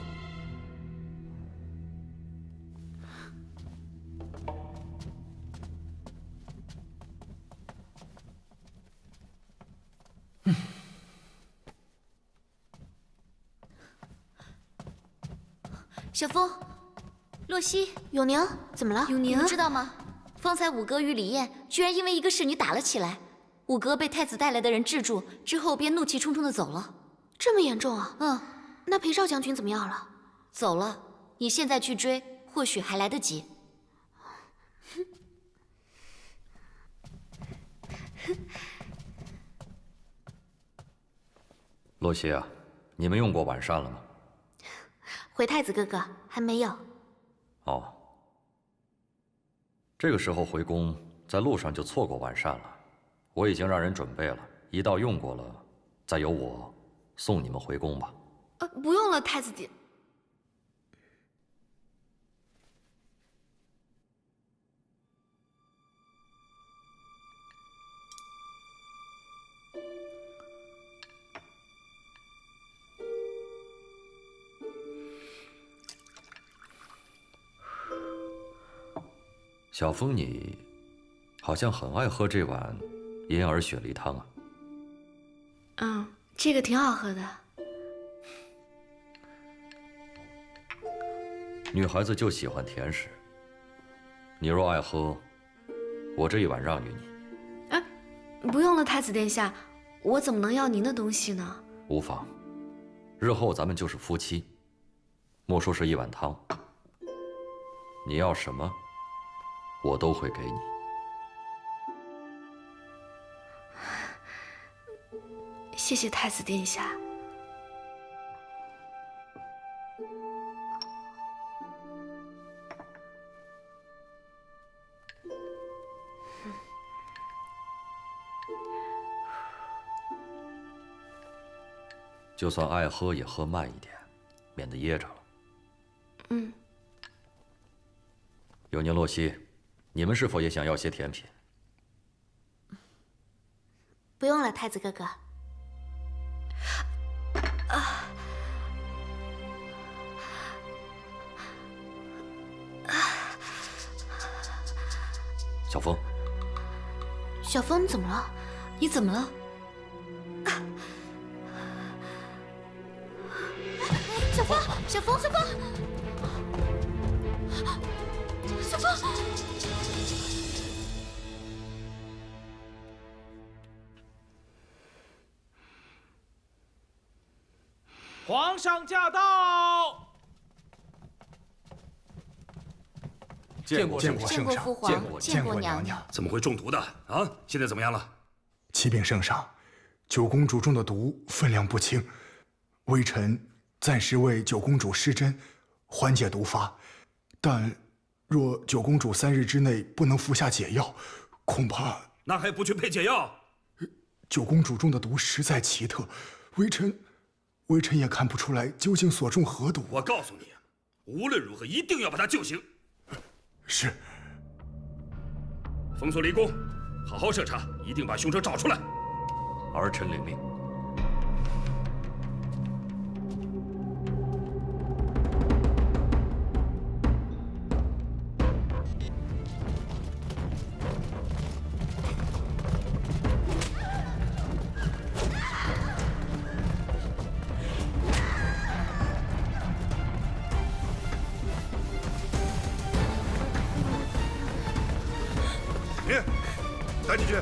小风，洛溪，永宁，怎么了？永宁，你们知道吗？方才五哥与李艳居然因为一个侍女打了起来，五哥被太子带来的人制住，之后便怒气冲冲的走了。这么严重啊？嗯。那裴少将军怎么样了？走了。你现在去追，或许还来得及。洛溪啊，你们用过晚膳了吗？回太子哥哥，还没有。哦，这个时候回宫，在路上就错过晚膳了。我已经让人准备了，一道用过了，再由我送你们回宫吧。不用了，太子殿。小风，你好像很爱喝这碗银耳雪梨汤啊。这个挺好喝的。女孩子就喜欢甜食，你若爱喝，我这一碗让于你。不用了，太子殿下，我怎么能要您的东西呢？无妨，日后咱们就是夫妻，莫说是一碗汤，你要什么，我都会给你。谢谢太子殿下。就算爱喝也喝慢一点，免得噎着了。永宁、洛熙，你们是否也想要些甜品？不用了，太子哥哥。小风，小风，怎么了？你怎么了？小风，小风，小风，小风！皇上驾到！见过圣上，父皇，见过娘娘。怎么会中毒的啊？现在怎么样了？启禀圣上，九公主中的毒分量不轻，微臣暂时为九公主施针，缓解毒发。但若九公主3日之内不能服下解药，恐怕……那还不去配解药？九公主中的毒实在奇特，微臣也看不出来究竟所中何毒。我告诉你，无论如何一定要把她救醒。是。封锁离宫，好好设查，一定把凶手找出来。儿臣领命。你带进去。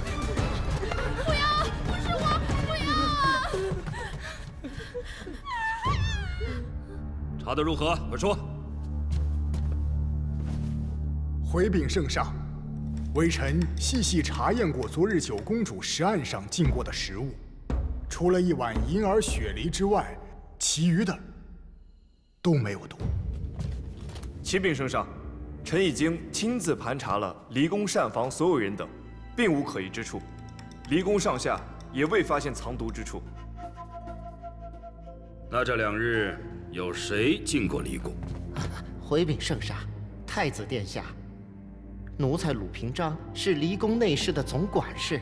不要，不是我，不要！查得如何？快说。回禀圣上，微臣细细查验过昨日九公主食案上进过的食物，除了一碗银耳雪梨之外，其余的都没有毒。启禀圣上，臣已经亲自盘查了离宫膳房所有人等，并无可疑之处。离宫上下也未发现藏毒之处。那这2日有谁进过离宫？回禀圣上，太子殿下，奴才鲁平章是离宫内侍的总管事。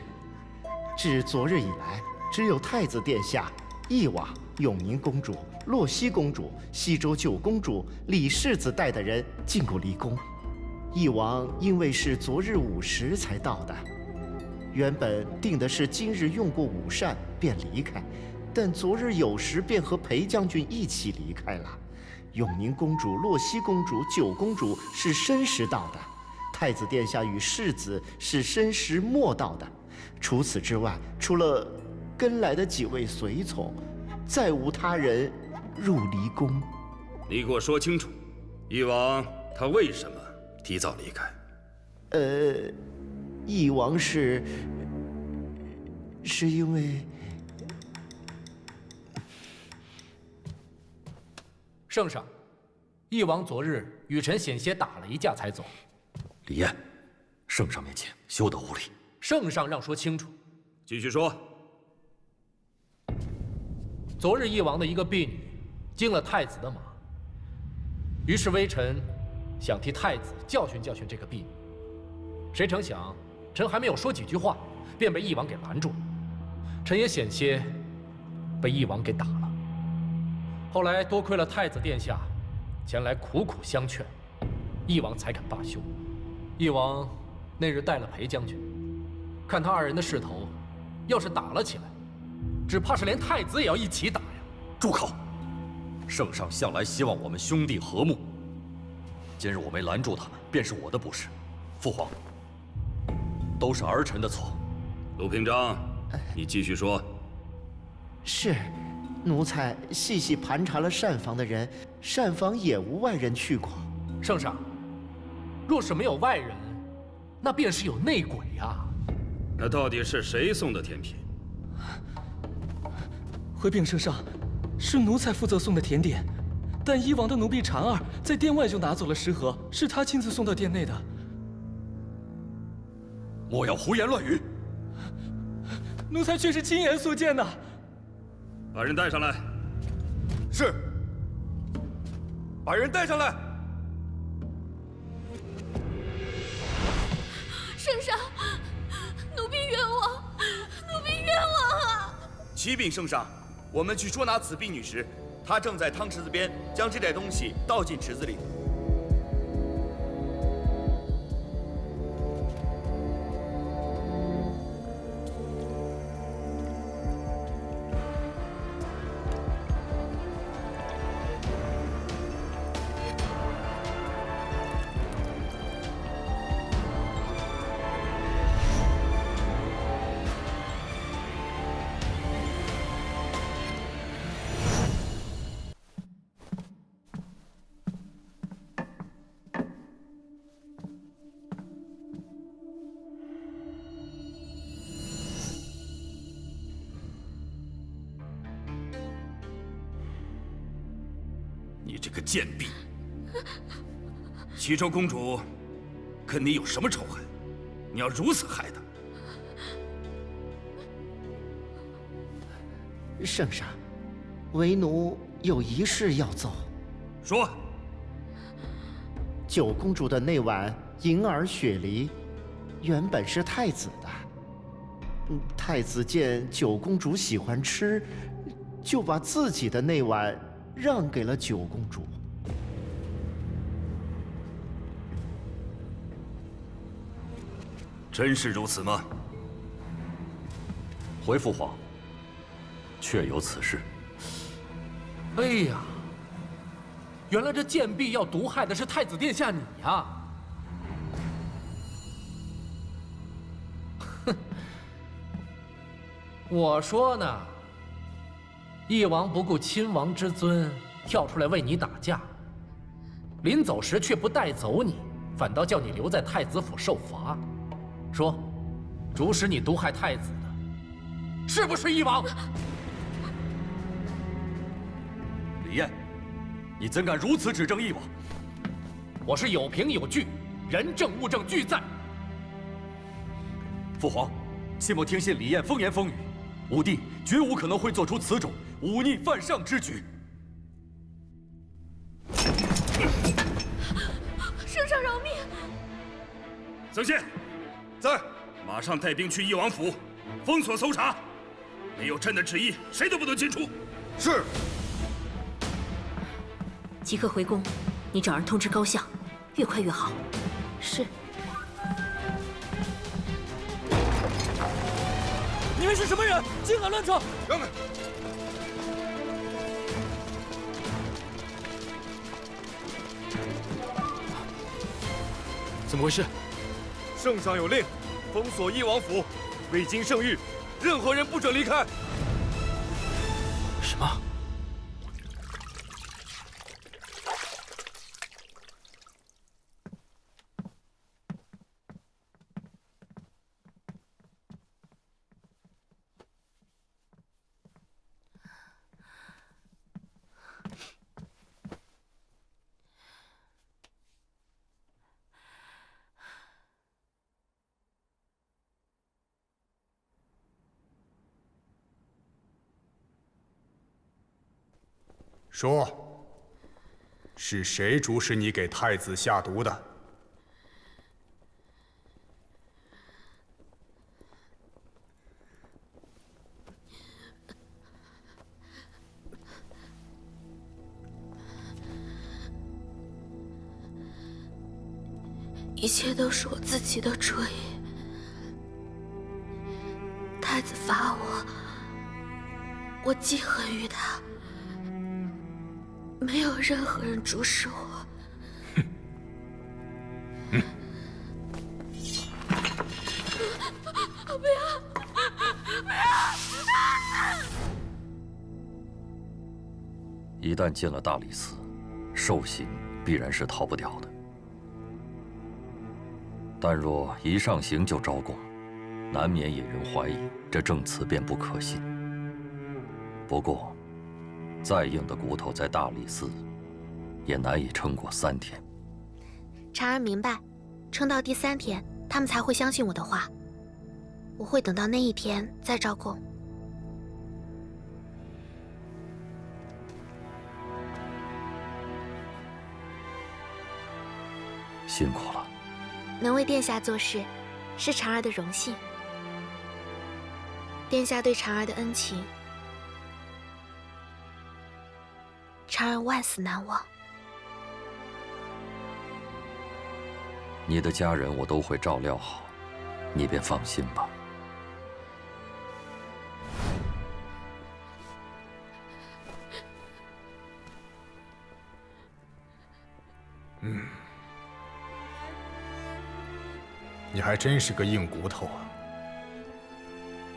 自昨日以来，只有太子殿下、义王、永宁公主、洛熙公主、西周九公主、李世子带的人进过离宫。义王因为是昨日午时才到的，原本定的是今日用过午膳便离开，但昨日酉时便和裴将军一起离开了。永宁公主、洛熙公主、九公主是申时到的，太子殿下与世子是申时末到的。除此之外，除了跟来的几位随从，再无他人入离宫。你给我说清楚，义王他为什么提早离开？义王是因为圣上，义王昨日与臣险些打了一架才走。李彦，圣上面前休得无礼。圣上让说清楚。继续说。昨日翼王的一个婢女惊了太子的马，于是微臣想替太子教训教训这个婢女。谁成想，臣还没有说几句话，便被翼王给拦住了。臣也险些被翼王给打了。后来多亏了太子殿下前来苦苦相劝，翼王才肯罢休。翼王那日带了裴将军，看他二人的势头，要是打了起来，只怕是连太子也要一起打呀！住口！圣上向来希望我们兄弟和睦，今日我没拦住他们，便是我的不是。父皇，都是儿臣的错。陆平章，你继续说。是，奴才细细盘查了膳房的人，膳房也无外人去过。圣上，若是没有外人，那便是有内鬼呀。那到底是谁送的甜品？回禀圣上，是奴才负责送的甜点，但医王的奴婢婵儿在殿外就拿走了10盒，是他亲自送到殿内的。莫要胡言乱语！奴才却是亲眼所见的。把人带上来。是。把人带上来。圣上，奴婢冤枉，奴婢冤枉啊！启禀圣上，我们去捉拿此婢女时，她正在汤池子边将这袋东西倒进池子里。你这个贱婢！齐州公主跟你有什么仇恨？你要如此害她？圣上，为奴有一事要奏。说。九公主的那碗银耳雪梨，原本是太子的。太子见九公主喜欢吃，就把自己的那碗让给了九公主。真是如此吗？回父皇，确有此事。哎呀，原来这贱婢要毒害的是太子殿下你呀！哼，我说呢，翼王不顾亲王之尊，跳出来为你打架，临走时却不带走你，反倒叫你留在太子府受罚。说，主使你毒害太子的，是不是翼王？李艳，你怎敢如此指证翼王？我是有凭有据，人证物证俱在。父皇，切莫听信李艳风言风语，武帝绝无可能会做出此种忤逆犯上之举。圣上饶命！曾宪，在，马上带兵去翼王府，封锁搜查，没有朕的旨意，谁都不能进出。是。即刻回宫，你找人通知高相，越快越好。是。你们是什么人？竟敢乱闯！让开！怎么回事？圣上有令，封锁翼王府，未经圣谕，任何人不准离开。什么？说，是谁主使你给太子下毒的？一切都是我自己的主意。太子罚我，我记恨于他，没有任何人主使我。不要！不要！一旦进了大理寺，受刑必然是逃不掉的。但若一上刑就招供，难免引人怀疑这证词便不可信。不过，再硬的骨头在大理寺，也难以撑过3天。婵儿明白，撑到第3天，他们才会相信我的话。我会等到那一天再招供。辛苦了。能为殿下做事，是婵儿的荣幸。殿下对婵儿的恩情，婵儿万死难忘。你的家人我都会照料好，你便放心吧。你还真是个硬骨头啊！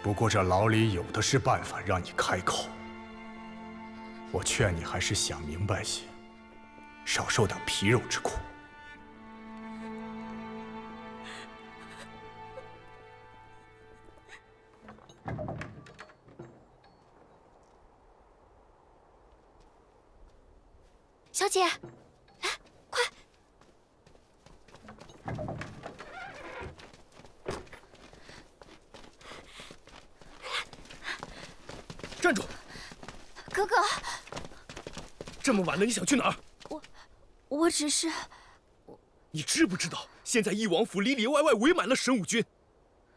不过这牢里有的是办法让你开口。我劝你还是想明白些，少受点皮肉之苦。小姐，来，快！站住！哥哥，这么晚了，你想去哪儿？我只是……你知不知道，现在翼王府里里外外围满了神武军，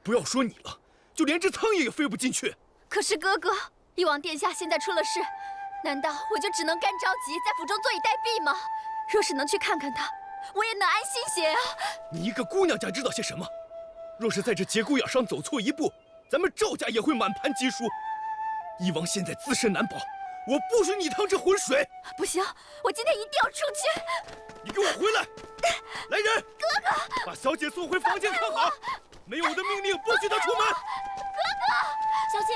不要说你了，就连只苍蝇也飞不进去。可是哥哥，翼王殿下现在出了事，难道我就只能干着急，在府中坐以待毙吗？若是能去看看他，我也能安心些啊！你一个姑娘家知道些什么？若是在这节骨眼上走错一步，咱们赵家也会满盘皆输。翼王现在自身难保，我不许你趟这浑水！不行，我今天一定要出去！你给我回来！来人，哥哥，把小姐送回房间看好。没有我的命令，不许她出门。哥哥，小姐，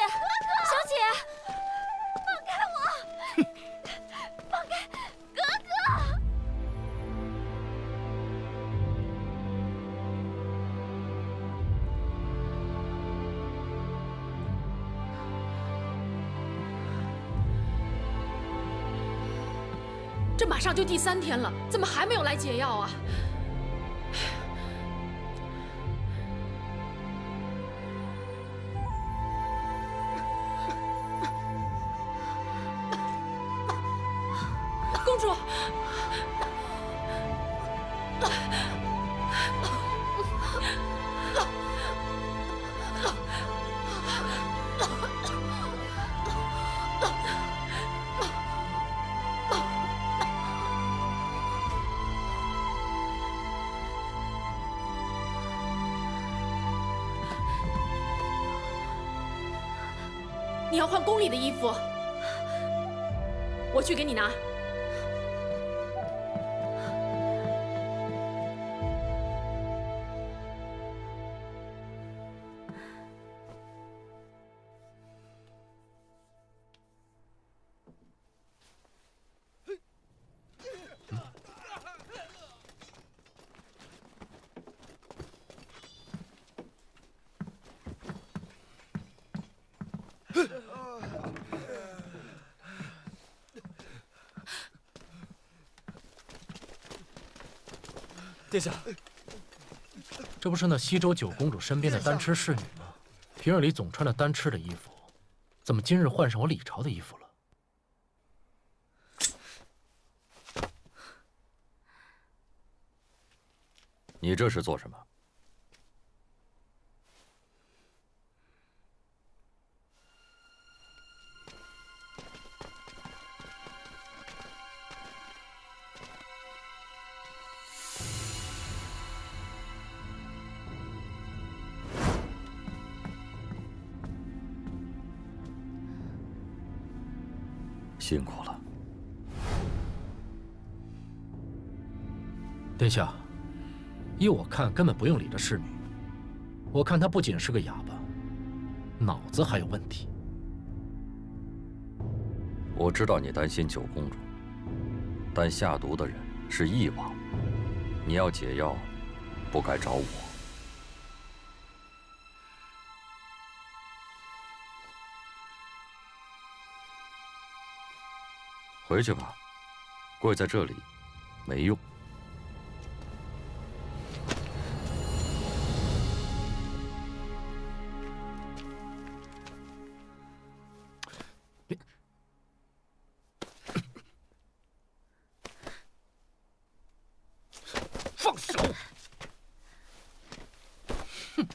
小姐，放开我！放开，哥哥！这马上就第3天了，怎么还没有来解药啊？公主，你要换宫里的衣服，我去给你拿。殿下，这不是那西周九公主身边的单吃侍女吗？平日里总穿着单吃的衣服，怎么今日换上我李朝的衣服了？你这是做什么？辛苦了。殿下，依我看，根本不用理这侍女。我看她不仅是个哑巴，脑子还有问题。我知道你担心九公主，但下毒的人是翼王，你要解药，不该找我。回去吧，跪在这里没用。放手！哼！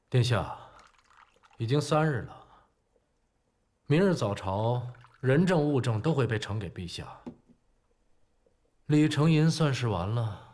殿下，已经3日了。明日早朝，人证物证都会被呈给陛下。李承寅算是完了。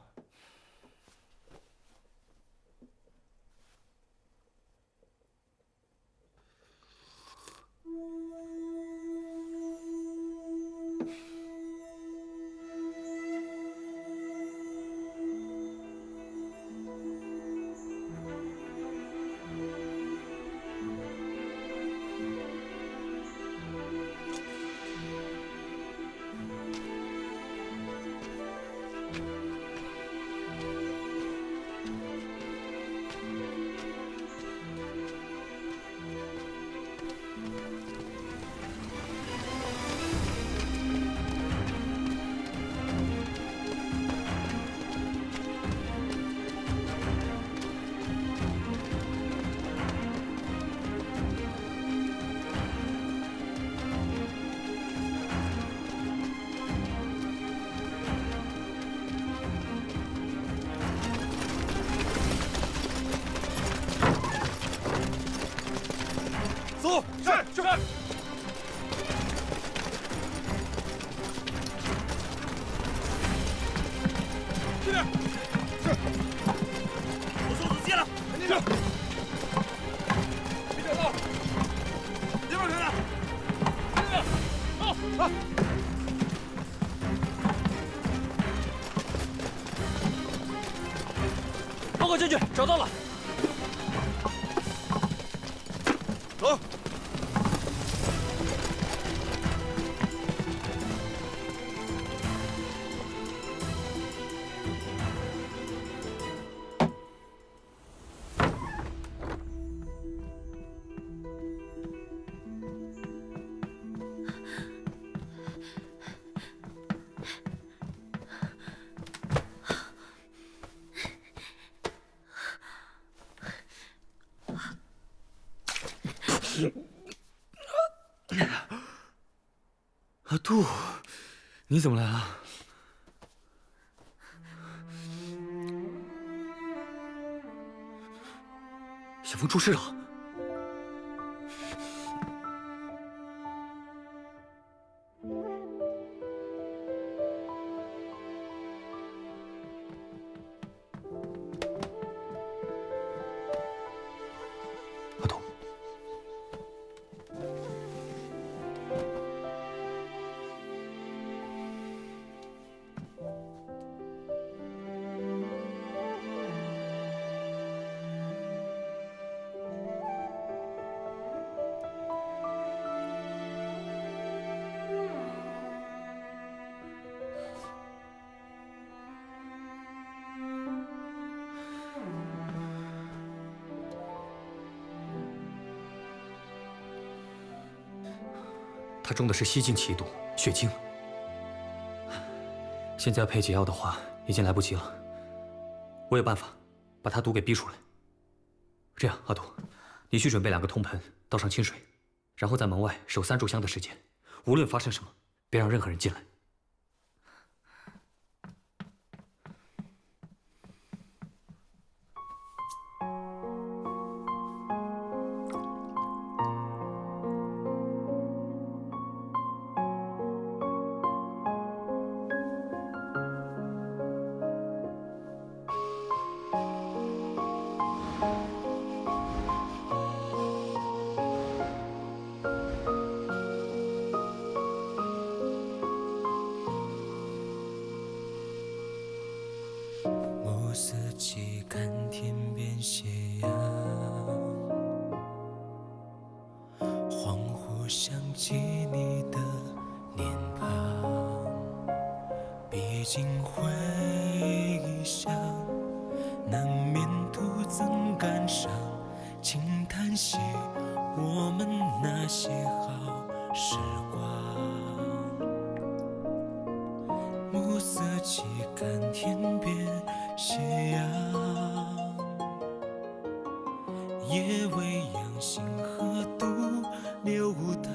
走，是。这边是。把松子接了，肯定是。别找到了，这边看看。这边，走，啊。报告将军，找到了。走。阿杜，你怎么来了？小凤出事了。阿东，他中的是西境奇毒血精，现在要配解药的话，已经来不及了。我有办法把他毒给逼出来。这样，阿杜，你去准备2个铜盆，倒上清水，然后在门外守3炷香的时间，无论发生什么，别让任何人进来。暮色起，看天边斜阳，恍惚想起你的脸庞，毕竟回忆想，难免徒增感伤，轻叹息我们那些好时光。暮色起，看天边斜阳，夜未央，星河渡流淌。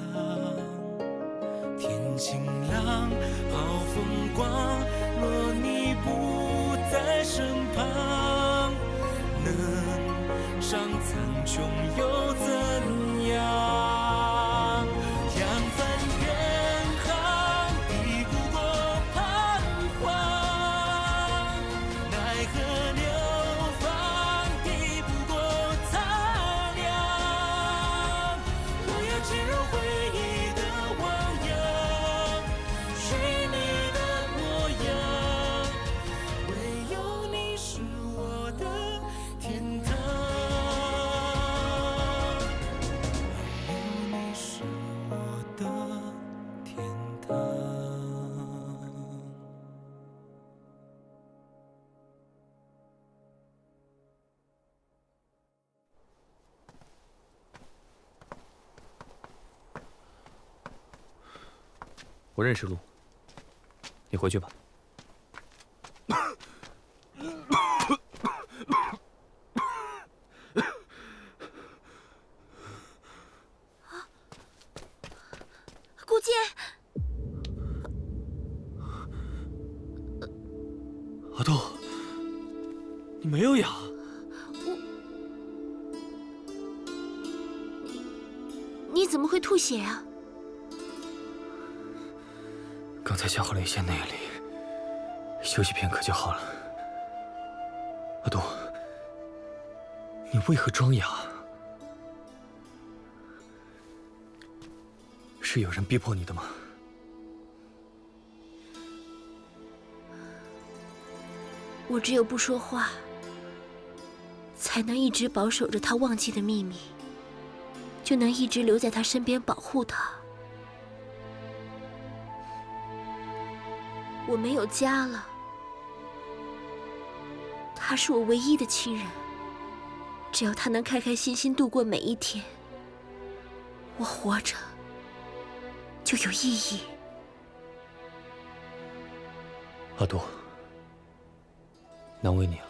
天晴朗，好风光。若你不在身旁，能上苍穹又怎样？扬帆远航，抵不过彷徨。奈何流放，抵不过苍凉。我要进入回忆的汪洋，虚拟的模样。唯有你是我的天堂，唯有你是我的天堂。我认识路，你回去吧。顾剑，阿豆，你没有哑？你怎么会吐血啊？刚才消耗了一些内力，休息片刻就好了。阿杜，你为何装哑？是有人逼迫你的吗？我只有不说话，才能一直保守着他忘记的秘密，就能一直留在他身边保护他。我没有家了，他是我唯一的亲人。只要他能开开心心度过每一天，我活着就有意义。阿杜，难为你了，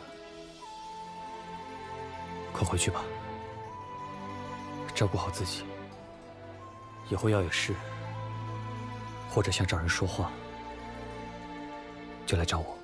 快回去吧，照顾好自己。以后要有事，或者想找人说话，就来找我。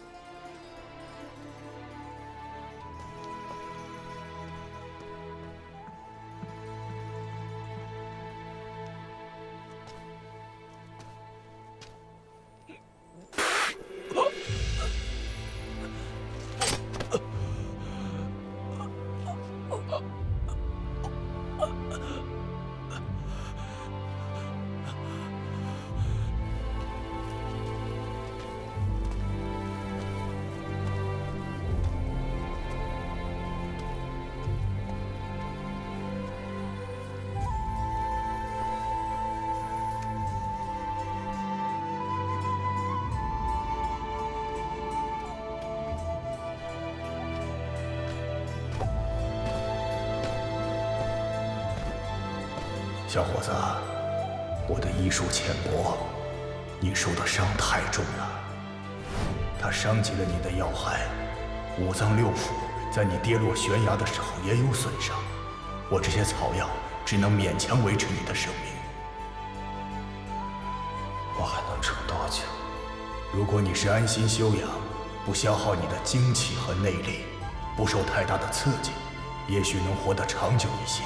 小伙子，我的医术浅薄，你受的伤太重了。它伤及了你的要害，五脏六腑在你跌落悬崖的时候也有损伤。我这些草药只能勉强维持你的生命。我还能撑多久？如果你是安心休养，不消耗你的精气和内力，不受太大的刺激，也许能活得长久一些。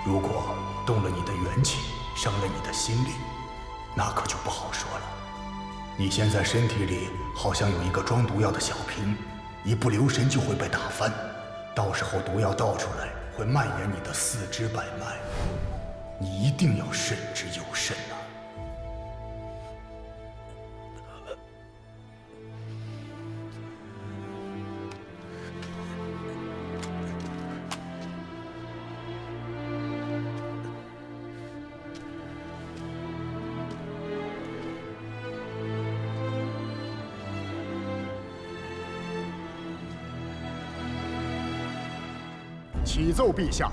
如果动了你的元气，伤了你的心力，那可就不好说了。你现在身体里好像有一个装毒药的小瓶，一不留神就会被打翻，到时候毒药倒出来会蔓延你的四肢百脉，你一定要慎之又慎啊！启奏陛下，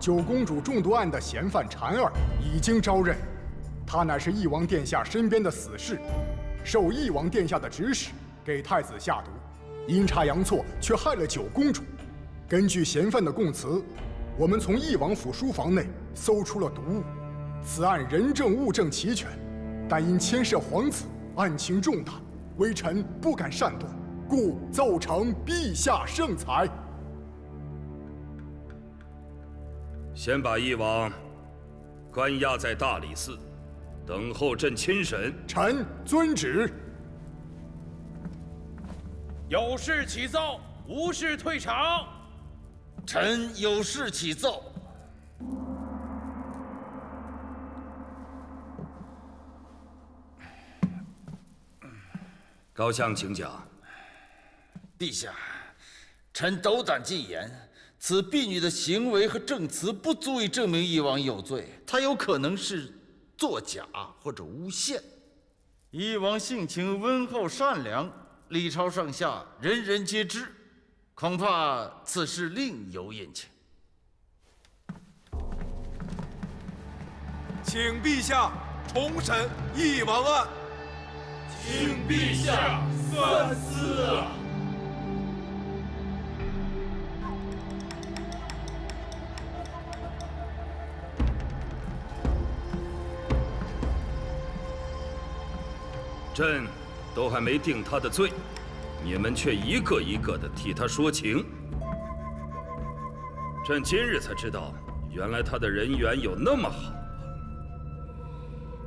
九公主中毒案的嫌犯婵儿已经招认，她乃是翼王殿下身边的死士，受翼王殿下的指使给太子下毒，阴差阳错却害了九公主。根据嫌犯的供词，我们从翼王府书房内搜出了毒物，此案人证物证齐全，但因牵涉皇子，案情重大，微臣不敢擅断，故奏呈陛下圣裁。先把翼王关押在大理寺，等候朕亲审。臣遵旨。有事起奏，无事退场。臣有事起奏。高相，请讲。陛下，臣斗胆进言。此婢女的行为和证词不足以证明翼王有罪，她有可能是作假或者诬陷。翼王性情温厚善良，历朝上下人人皆知，恐怕此事另有隐情。请陛下重审翼王案。请陛下三思啊！朕都还没定他的罪，你们却一个一个的替他说情。朕今日才知道，原来他的人缘有那么好。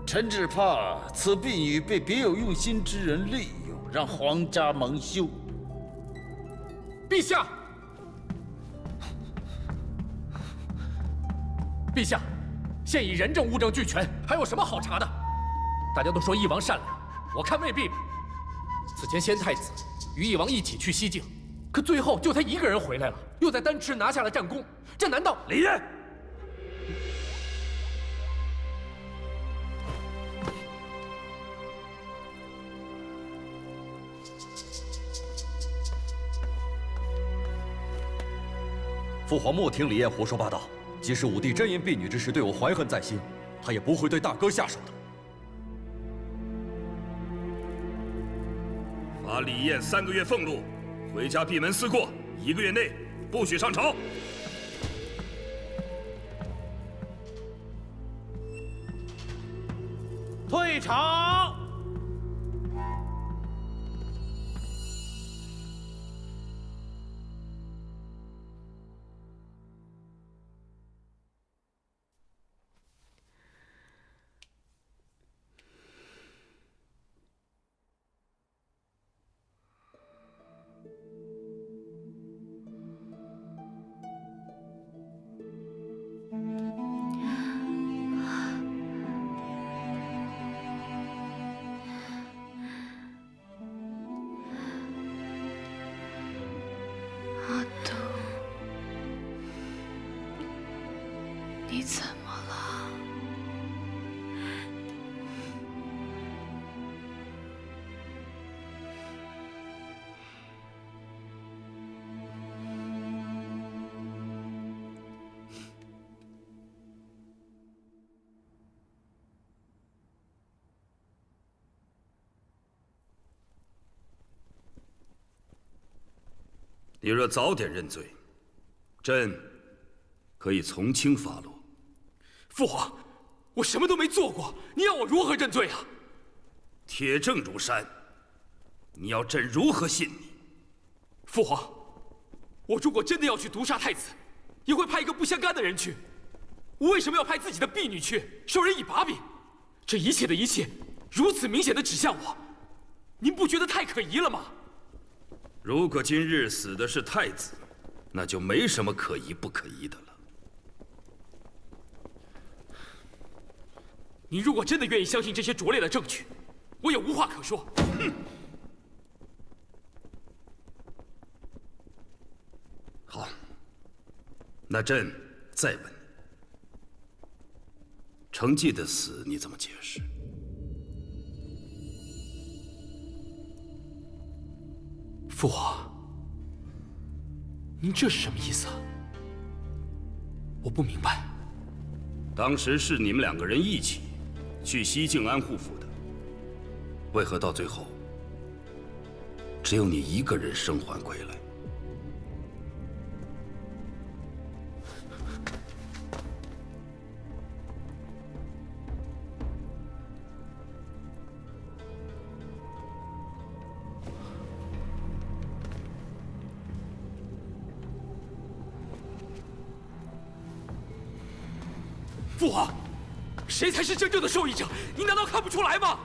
臣只怕此婢女被别有用心之人利用，让皇家蒙羞。陛下，陛下，现已人证物证俱全，还有什么好查的？大家都说翼王善良。我看未必吧。此前先太子与翼王一起去西境，可最后就他一个人回来了，又在丹池拿下了战功，这难道……李烨，父皇莫听李彦胡说八道。即使武帝真因婢女之事对我怀恨在心，他也不会对大哥下手的。罚李彦3个月俸禄，回家闭门思过，1个月内不许上朝。退场。阿杜，你怎么了？你若早点认罪，朕可以从轻发落。父皇，我什么都没做过，你要我如何认罪啊？铁证如山，你要朕如何信你？父皇，我如果真的要去毒杀太子，也会派一个不相干的人去。我为什么要派自己的婢女去，受人以把柄？这一切的一切，如此明显的指向我，您不觉得太可疑了吗？如果今日死的是太子，那就没什么可疑不可疑的了。您如果真的愿意相信这些拙劣的证据，我也无话可说。哼！好，那朕再问你，程济的死你怎么解释？父皇，您这是什么意思啊？我不明白。当时是你们2个人一起去西静安护府的，为何到最后只有你一个人生还归来？父皇，谁才是真正的受益者？您难道看不出来吗？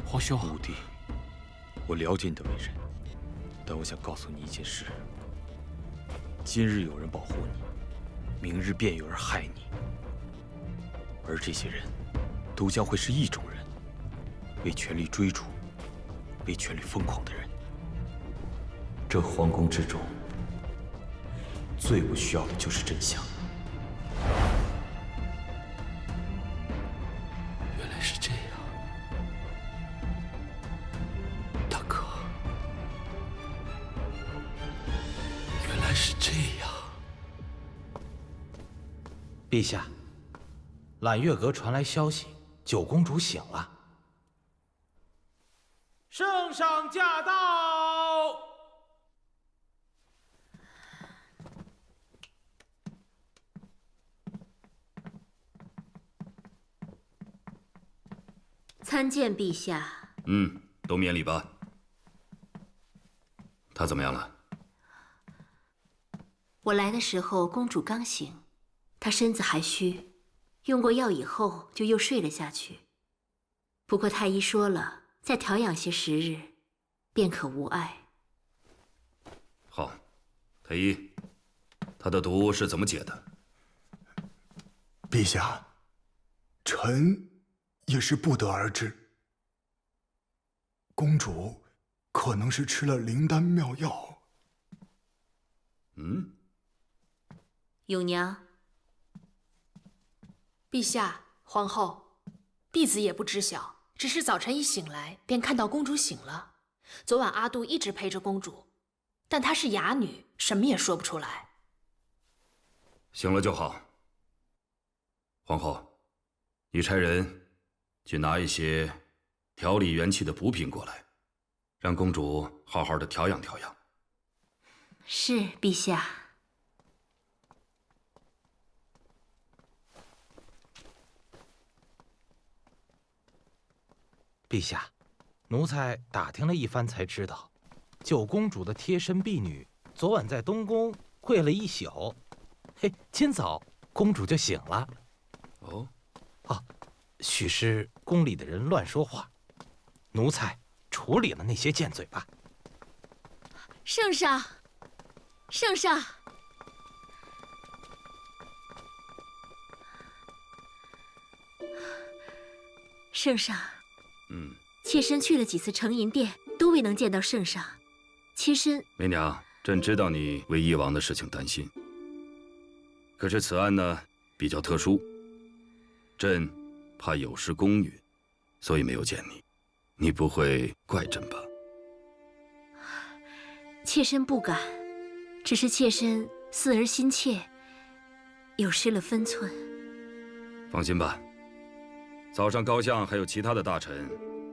皇兄，武帝，我了解你的为人，但我想告诉你一件事：今日有人保护你，明日便有人害你。而这些人，都将会是一种人，为权力追逐，为权力疯狂的人。这皇宫之中，最不需要的就是真相。原来是这样，大哥，原来是这样。陛下。揽月阁传来消息，九公主醒了。圣上驾到！参见陛下。都免礼吧。她怎么样了？我来的时候，公主刚醒，她身子还虚。用过药以后，就又睡了下去。不过太医说了，再调养些时日，便可无碍。好，太医，他的毒是怎么解的？陛下，臣也是不得而知。公主可能是吃了灵丹妙药。永娘。陛下、皇后，婢子也不知晓，只是早晨一醒来便看到公主醒了。昨晚阿杜一直陪着公主，但她是哑女，什么也说不出来。醒了就好。皇后，你差人去拿一些调理元气的补品过来，让公主好好的调养调养。是，陛下。陛下，奴才打听了一番才知道，九公主的贴身婢女昨晚在东宫跪了一宿，嘿，今早公主就醒了。哦，许是宫里的人乱说话，奴才处理了那些贱嘴巴。圣上，圣上，圣上。妾身去了几次承银殿，都未能见到圣上。妾身，媚娘，朕知道你为翼王的事情担心，可是此案呢比较特殊，朕怕有失公允，所以没有见你。你不会怪朕吧？妾身不敢，只是妾身思儿心切，有失了分寸。放心吧，早上高相还有其他的大臣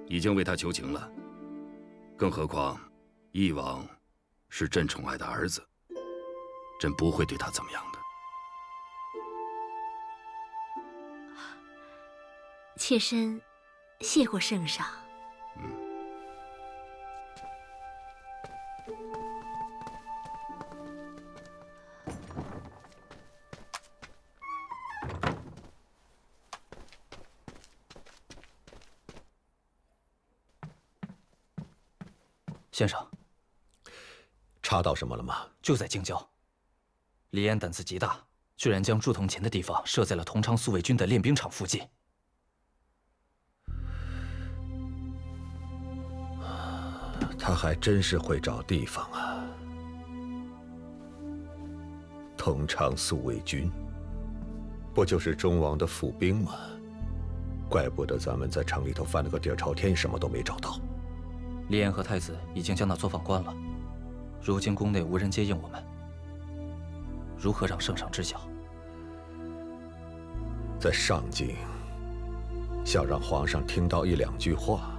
已经为他求情了。更何况，翼王是朕宠爱的儿子，朕不会对他怎么样的。妾身谢过圣上。先生，查到什么了吗？就在京郊，李岩胆子极大，居然将铸铜钱的地方设在了同昌宿卫军的练兵场附近。他还真是会找地方啊！同昌宿卫军，不就是忠王的府兵吗？怪不得咱们在城里头翻了个底儿朝天，什么都没找到。李岩和太子已经将那作坊关了，如今宫内无人接应我们，如何让圣上知晓？在上京，想让皇上听到一两句话，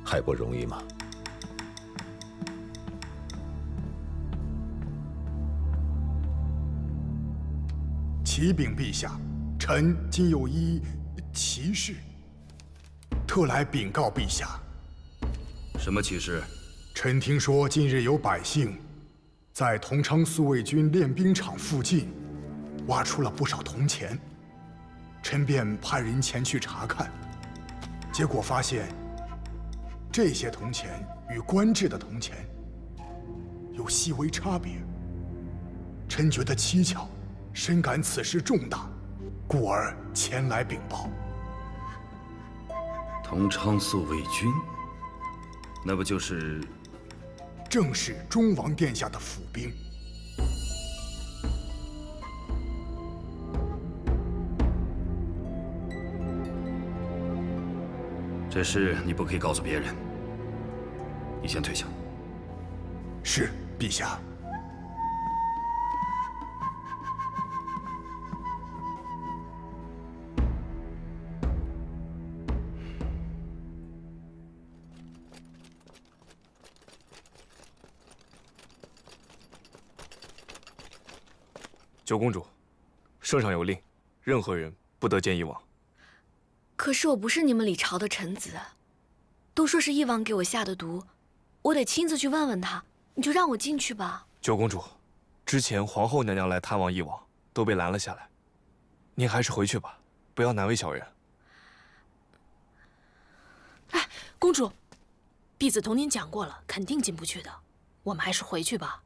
还不容易吗？启禀陛下，臣今有一奇事，特来禀告陛下。什么奇事？臣听说近日有百姓在同昌宿卫军练兵场附近挖出了不少铜钱，臣便派人前去查看，结果发现这些铜钱与官制的铜钱有细微差别。臣觉得蹊跷，深感此事重大，故而前来禀报。同昌宿卫军，那不就是正是忠王殿下的府兵。这事你不可以告诉别人。你先退下。是，陛下。九公主，圣上有令，任何人不得见翼王。可是我不是你们李朝的臣子，都说是翼王给我下的毒，我得亲自去问问他。你就让我进去吧。九公主，之前皇后娘娘来探望翼王，都被拦了下来。您还是回去吧，不要难为小人。哎，公主，婢子同您讲过了，肯定进不去的。我们还是回去吧。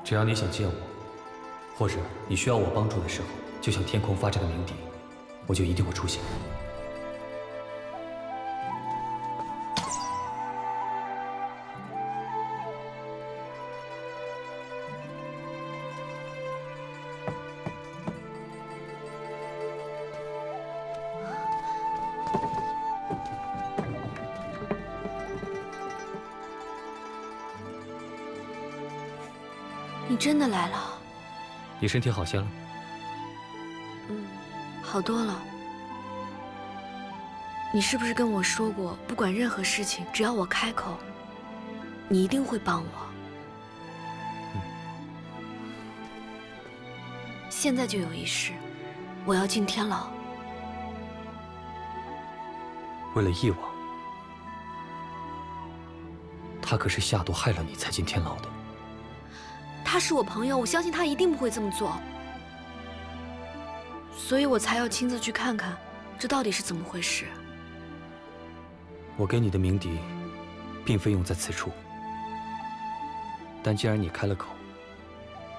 只要你想见我，或者你需要我帮助的时候，就向天空发这个鸣笛，我就一定会出现。你真的来了？你身体好些了？好多了。你是不是跟我说过，不管任何事情，只要我开口，你一定会帮我？现在就有一事，我要进天牢。为了翼王，他可是下毒害了你才进天牢的。他是我朋友，我相信他一定不会这么做，所以我才要亲自去看看，这到底是怎么回事。我给你的鸣笛，并非用在此处。但既然你开了口，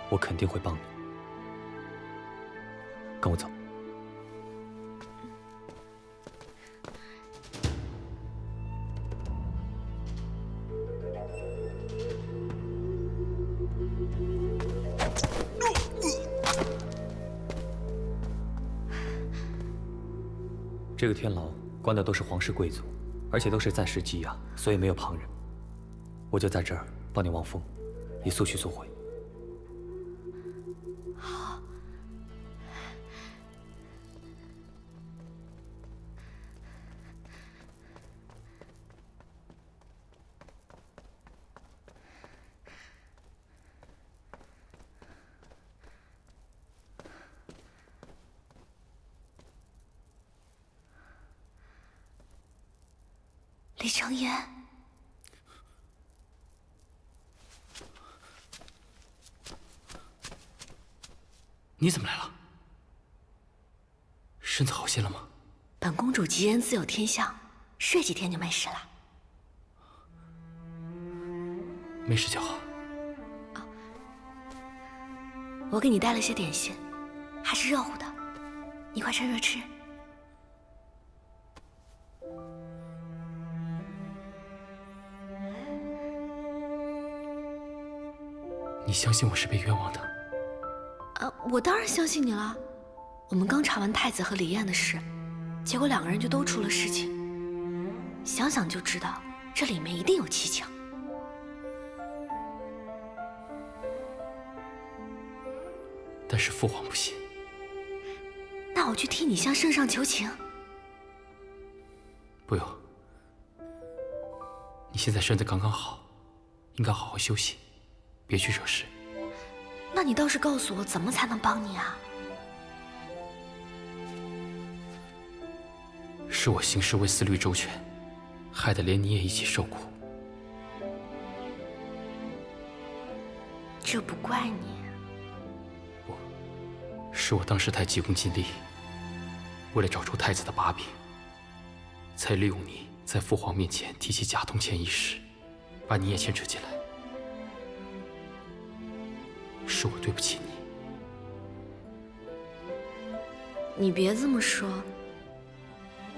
我肯定会帮你。跟我走。这个天牢关的都是皇室贵族，而且都是暂时羁押，所以没有旁人。我就在这儿帮你望风，以速去速回。好。李承言，你怎么来了？身子好些了吗？本公主吉人自有天相，睡几天就没事了。没事就好。我给你带了些点心，还是热乎的，你快趁热吃。你相信我是被冤枉的？我当然相信你了。我们刚查完太子和李艳的事，结果2个人就都出了事情。想想就知道，这里面一定有蹊跷。但是父皇不信。那我去替你向圣上求情。不用，你现在身子刚刚好，应该好好休息，别去惹事。那你倒是告诉我，怎么才能帮你啊？是我行事未思虑周全，害得连你也一起受苦。这不怪你。是我当时太急功近利，为了找出太子的把柄，才利用你在父皇面前提起假铜钱一事，把你也牵扯进来。是我对不起你。你别这么说，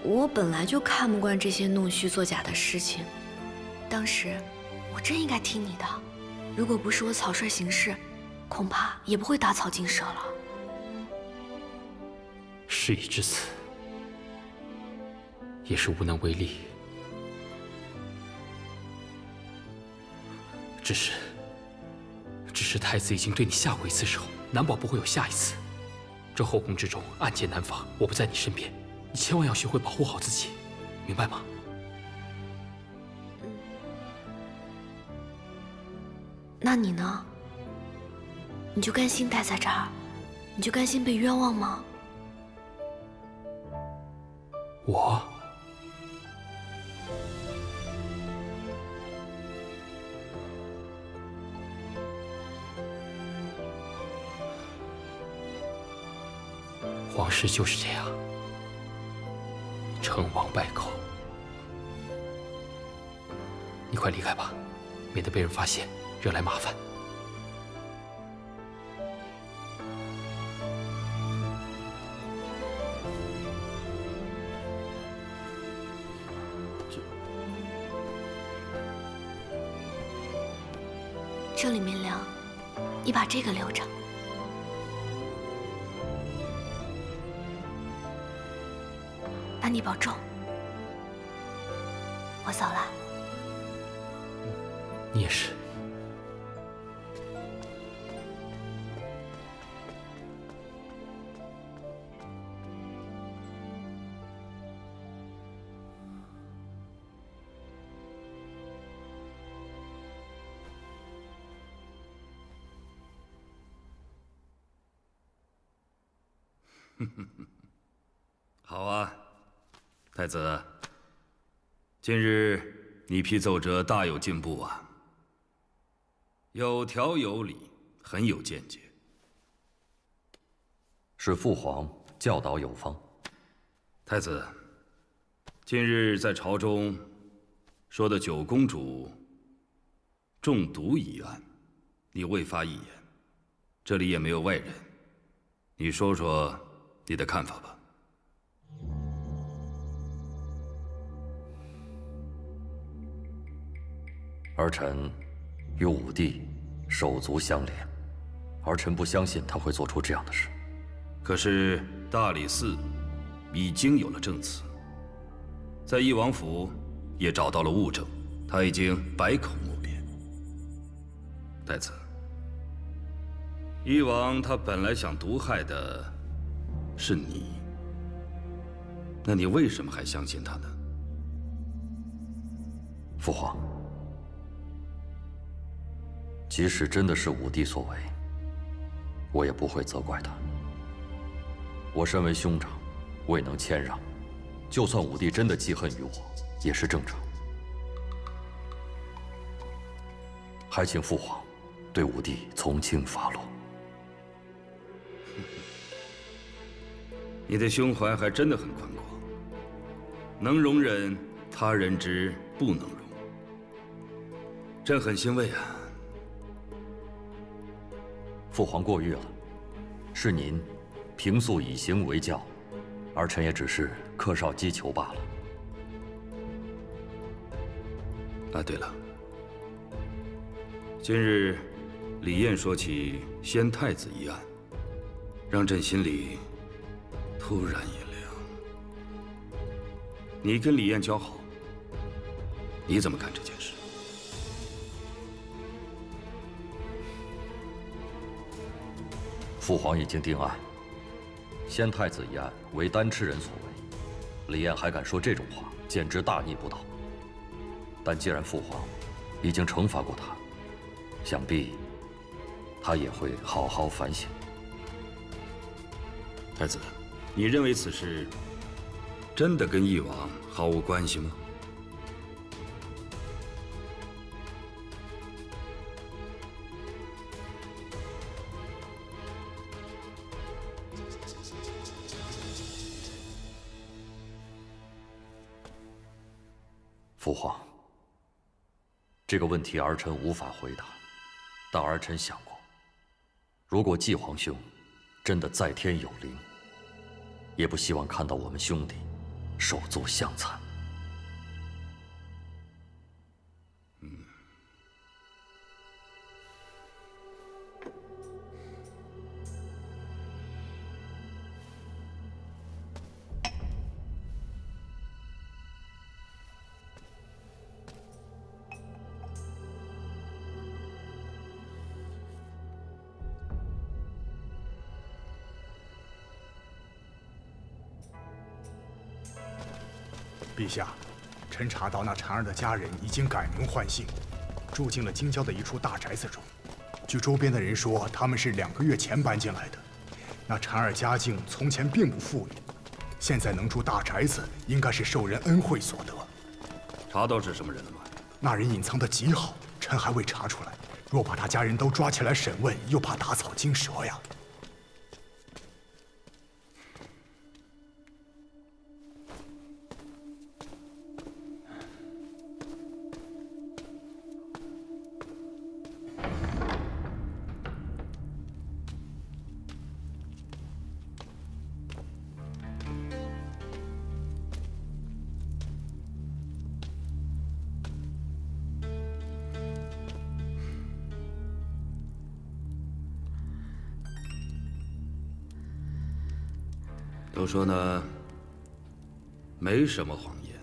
我本来就看不惯这些弄虚作假的事情。当时我真应该听你的，如果不是我草率行事，恐怕也不会打草惊蛇了。事已至此，也是无能为力。只是太子已经对你下过一次手，难保不会有下一次。这后宫之中暗箭难防，我不在你身边，你千万要学会保护好自己，明白吗？那你呢？你就甘心待在这儿？你就甘心被冤枉吗？我？皇室就是这样，成王败寇。你快离开吧，免得被人发现，惹来麻烦。这里面凉，你把这个留着。那你保重，我走了。你也是。好啊，太子，近日你批奏折大有进步啊，有条有理，很有见解。是父皇教导有方。太子，近日在朝中说的九公主中毒一案，你未发一言，这里也没有外人，你说说你的看法吧。儿臣与武帝手足相连，儿臣不相信他会做出这样的事。可是大理寺已经有了证词，在翼王府也找到了物证，他已经百口莫辩。太子，翼王他本来想毒害的是你，那你为什么还相信他呢？父皇，即使真的是武帝所为，我也不会责怪他。我身为兄长，未能谦让，就算武帝真的记恨于我，也是正常。还请父皇对武帝从轻发落。你的胸怀还真的很宽广，能容忍他人之不能容，朕很欣慰啊。父皇过誉了，是您平素以行为教，儿臣也只是客少击球罢了。啊，对了，今日李艳说起先太子一案，让朕心里突然一凉。你跟李艳交好，你怎么看这件事？父皇已经定案，先太子一案为单吃人所为，李艳还敢说这种话，简直大逆不道。但既然父皇已经惩罚过他，想必他也会好好反省。太子，你认为此事真的跟翼王毫无关系吗？父皇，这个问题儿臣无法回答，但儿臣想过，如果继皇兄真的在天有灵，也不希望看到我们兄弟手足相残。陛下，臣查到那婵儿的家人已经改名换姓，住进了京郊的一处大宅子中。据周边的人说，他们是2个月前搬进来的。那婵儿家境从前并不富裕，现在能住大宅子，应该是受人恩惠所得。查到是什么人了吗？那人隐藏得极好，臣还未查出来。若把他家人都抓起来审问，又怕打草惊蛇呀。都说呢，没什么谎言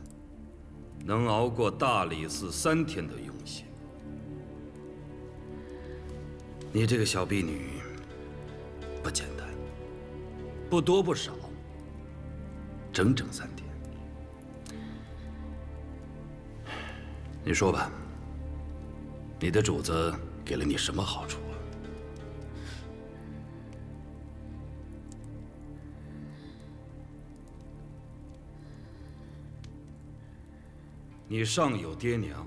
能熬过大理寺3天的用刑。你这个小婢女不简单，不多不少，整整3天。你说吧，你的主子给了你什么好处啊？你上有爹娘，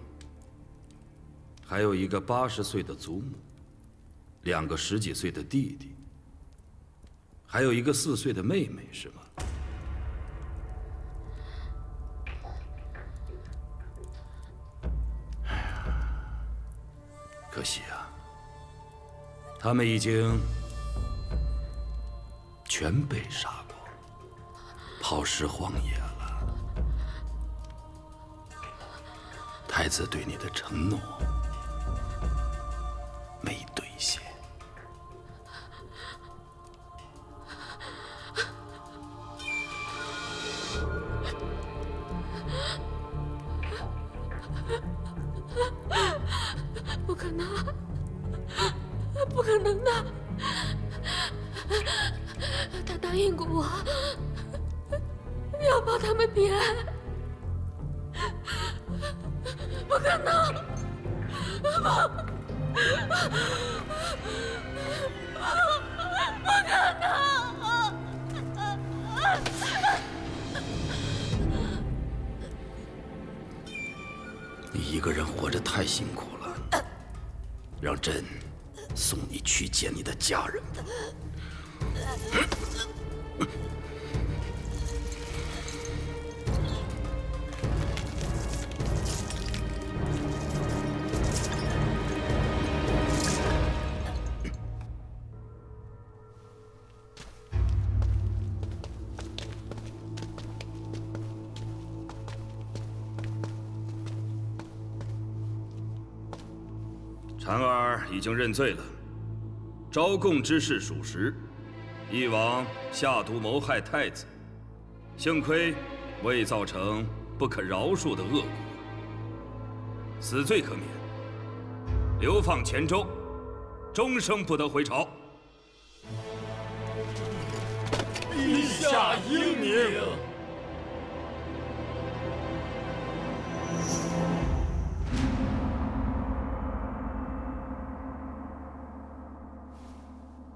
还有一个80岁的祖母，2个10几岁的弟弟，还有一个4岁的妹妹，是吗？可惜啊，他们已经全被杀光，抛尸荒野了。太子对你的承诺没兑现。不可能，不可能的！他答应过我，要保他们平安。不可能！不可能！你一个人活着太辛苦了，让朕送你去见你的家人吧。婵儿已经认罪了，招供之事属实，翼王下毒谋害太子，幸亏未造成不可饶恕的恶果，死罪可免，流放黔州，终生不得回朝。陛下英明。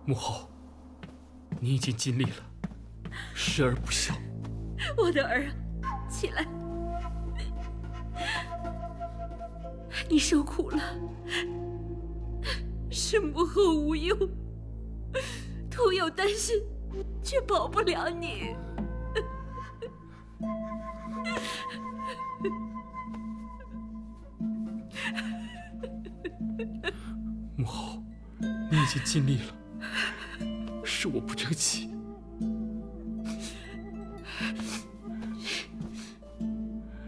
母后，你已经尽力了，时而不孝。我的儿，起来！你受苦了，是母后无用，徒有担心，却保不了你。母后，你已经尽力了。是我不争气。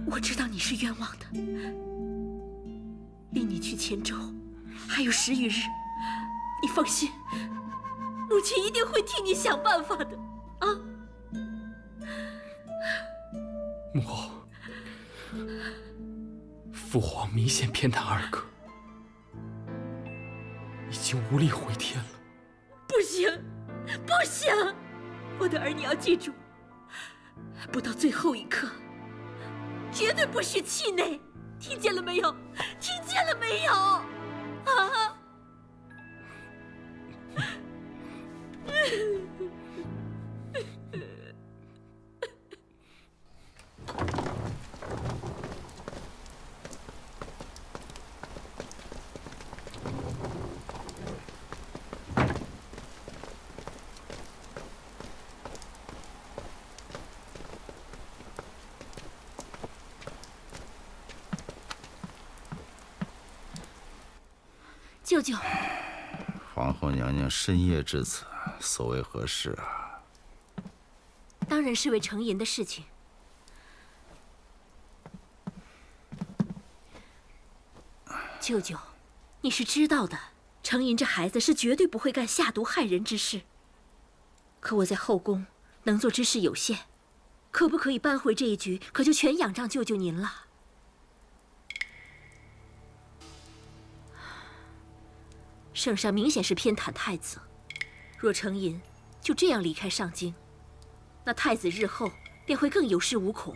我知道你是冤枉的，离你去黔州还有10余日，你放心，母亲一定会替你想办法的啊！母后，父皇明显偏袒二哥，已经无力回天了。不行！不行，我的儿，你要记住，不到最后一刻，绝对不许气馁，听见了没有？听见了没有？啊！舅舅，皇后娘娘深夜至此，所为何事啊？当然是为程银的事情。舅舅，你是知道的，程银这孩子是绝对不会干下毒害人之事。可我在后宫能做之事有限，可不可以扳回这一局，可就全仰仗舅舅您了。圣上明显是偏袒太子，若程银就这样离开上京，那太子日后便会更有恃无恐，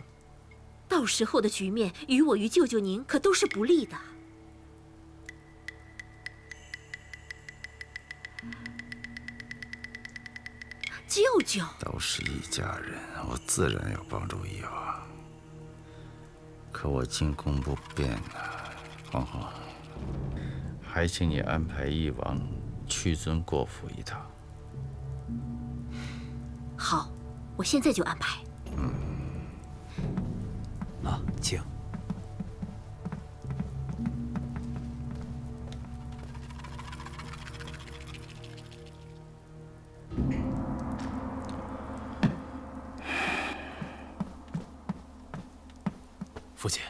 到时候的局面于我与舅舅您可都是不利的。舅舅，都是一家人，我自然要帮助翼王。可我进宫不便啊，皇后。还请你安排翼王屈尊过府一趟。好，我现在就安排。啊，请。父亲，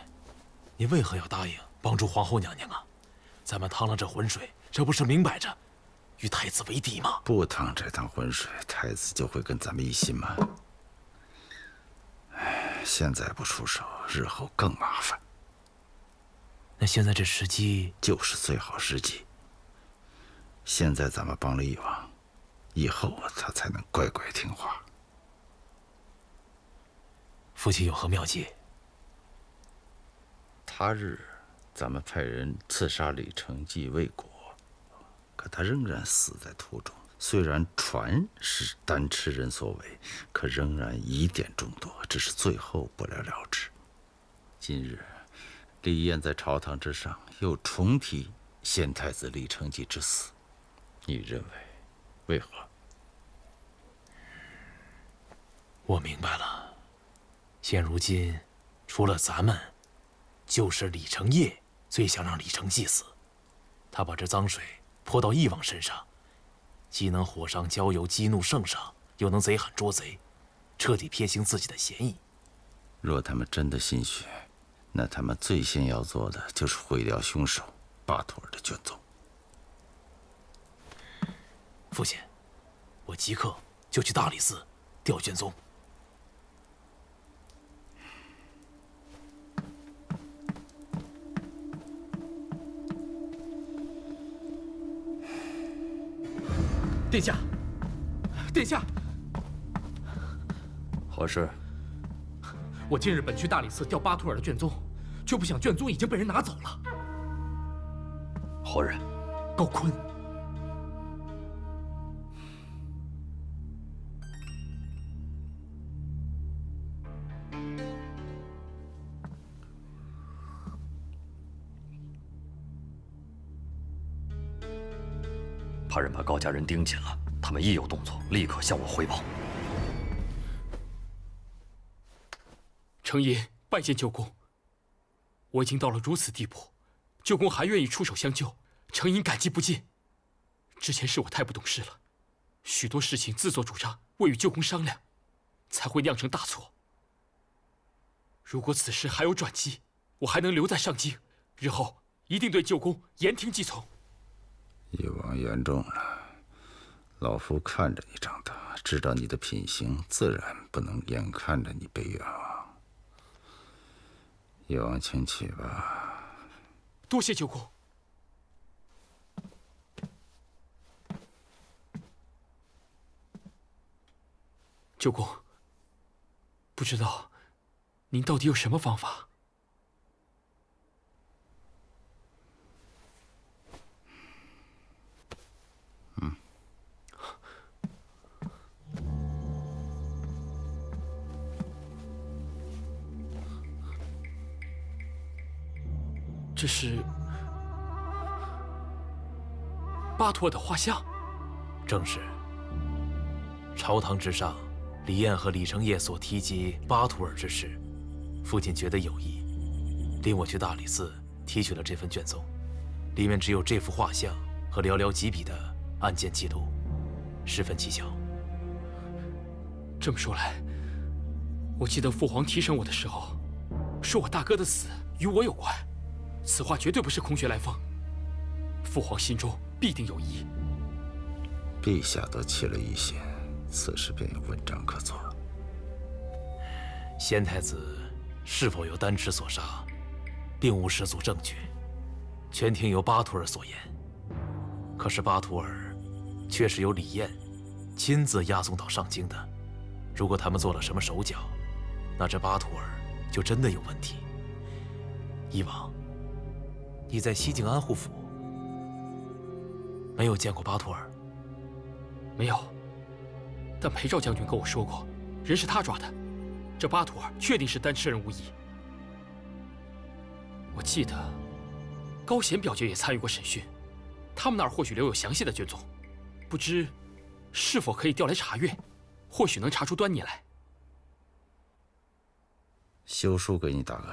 你为何要答应帮助皇后娘娘啊？咱们趟了这浑水，这不是明摆着与太子为敌吗？不趟这趟浑水，太子就会跟咱们一心吗？哎，现在不出手，日后更麻烦。那现在这时机就是最好时机。现在咱们帮了翼王，以后他才能乖乖听话。父亲有何妙计？他日咱们派人刺杀李承季未果，可他仍然死在途中。虽然传是单吃人所为，可仍然疑点众多，只是最后不了了之。今日李彦在朝堂之上又重提先太子李承季之死，你认为为何？我明白了。现如今，除了咱们，就是李承业最想让李承季死。他把这脏水泼到翼王身上，既能火上浇油激怒圣上，又能贼喊捉贼，彻底撇清自己的嫌疑。若他们真的心血，那他们最先要做的就是毁掉凶手巴图尔的卷宗。父亲，我即刻就去大理寺调卷宗。殿下，殿下，何事？我今日本去大理寺调巴图尔的卷宗，却不想卷宗已经被人拿走了。何人？高坤。派人把高家人盯紧了，他们一有动作，立刻向我汇报。程银拜见舅公。我已经到了如此地步，舅公还愿意出手相救，程银感激不尽。之前是我太不懂事了，许多事情自作主张，未与舅公商量，才会酿成大错。如果此事还有转机，我还能留在上京，日后一定对舅公言听计从。翼王言重了，老夫看着你长大，知道你的品行，自然不能眼看着你被冤枉。翼王，请起吧。多谢舅公。舅公，不知道您到底有什么方法？这是巴图尔的画像。正是。朝堂之上，李彦和李承业所提及巴图尔之事，父亲觉得有意，领我去大理寺提取了这份卷宗，里面只有这幅画像和寥寥几笔的案件记录，十分蹊跷。这么说来，我记得父皇提审我的时候，说我大哥的死与我有关。此话绝对不是空穴来风，父皇心中必定有疑。陛下都起了疑心，此事便有文章可做。先太子是否有单持所杀，并无十足证据，全听由巴图尔所言。可是巴图尔却是由李彦亲自押送到上京的，如果他们做了什么手脚，那这巴图尔就真的有问题。以往你在西境安护府没有见过巴图尔？没有，但裴昭将军跟我说过，人是他抓的，这巴图尔确定是单吃人无疑。我记得高贤表姐也参与过审讯，他们那儿或许留有详细的卷宗，不知是否可以调来查阅，或许能查出端倪来。修书给你大哥，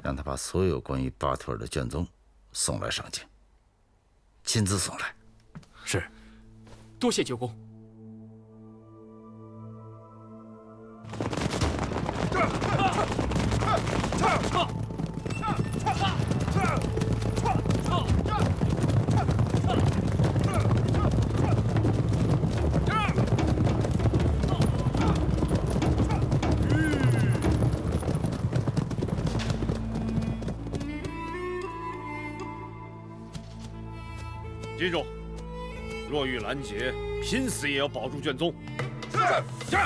让他把所有关于巴图尔的卷宗送来上京，亲自送来。是，多谢舅公。记住，若遇拦截，拼死也要保住卷宗。是。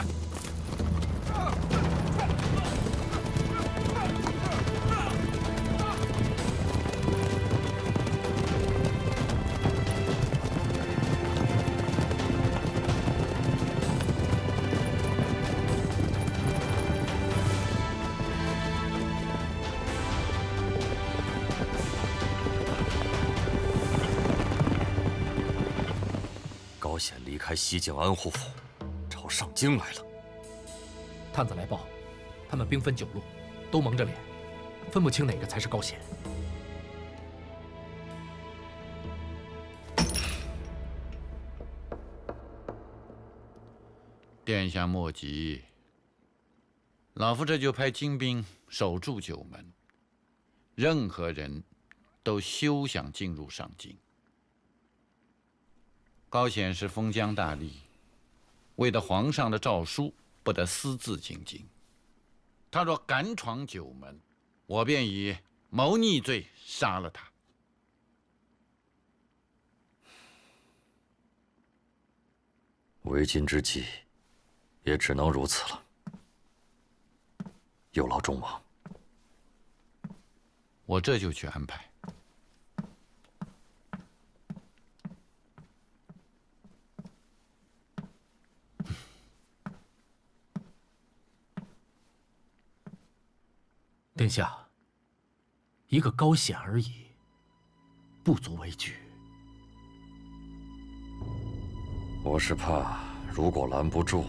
高显离开西境安护府，朝上京来了。探子来报，他们兵分9路，都蒙着脸，分不清哪个才是高显。殿下莫急，老夫这就派精兵守住9门，任何人都休想进入上京。高显是封疆大吏，为得皇上的诏书，不得私自进京。他若敢闯9门，我便以谋逆罪杀了他。为今之计，也只能如此了。有劳众王。我这就去安排。殿下，一个高显而已，不足为惧。我是怕，如果拦不住，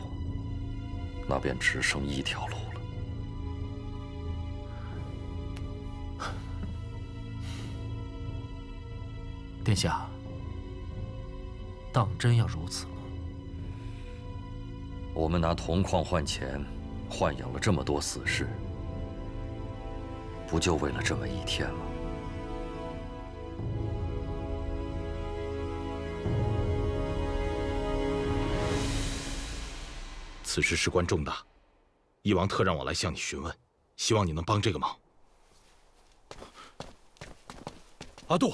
那便只剩一条路了。殿下，当真要如此吗？我们拿铜矿换钱，豢养了这么多死士。不就为了这么一天吗？此事事关重大，翼王特让我来向你询问，希望你能帮这个忙。阿杜，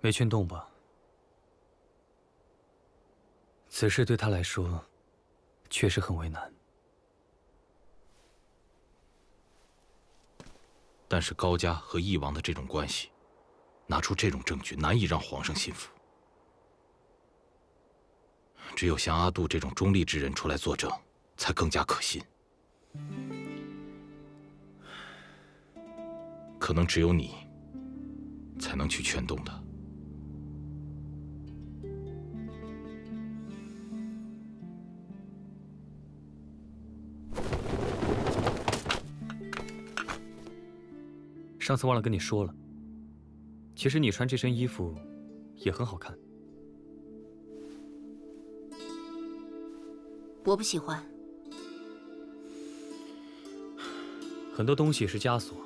没劝动吧？此事对他来说，确实很为难。但是高家和翼王的这种关系，拿出这种证据，难以让皇上信服。只有像阿杜这种中立之人出来作证，才更加可信。可能只有你，才能去劝动他。上次忘了跟你说了，其实你穿这身衣服也很好看。我不喜欢。很多东西是枷锁，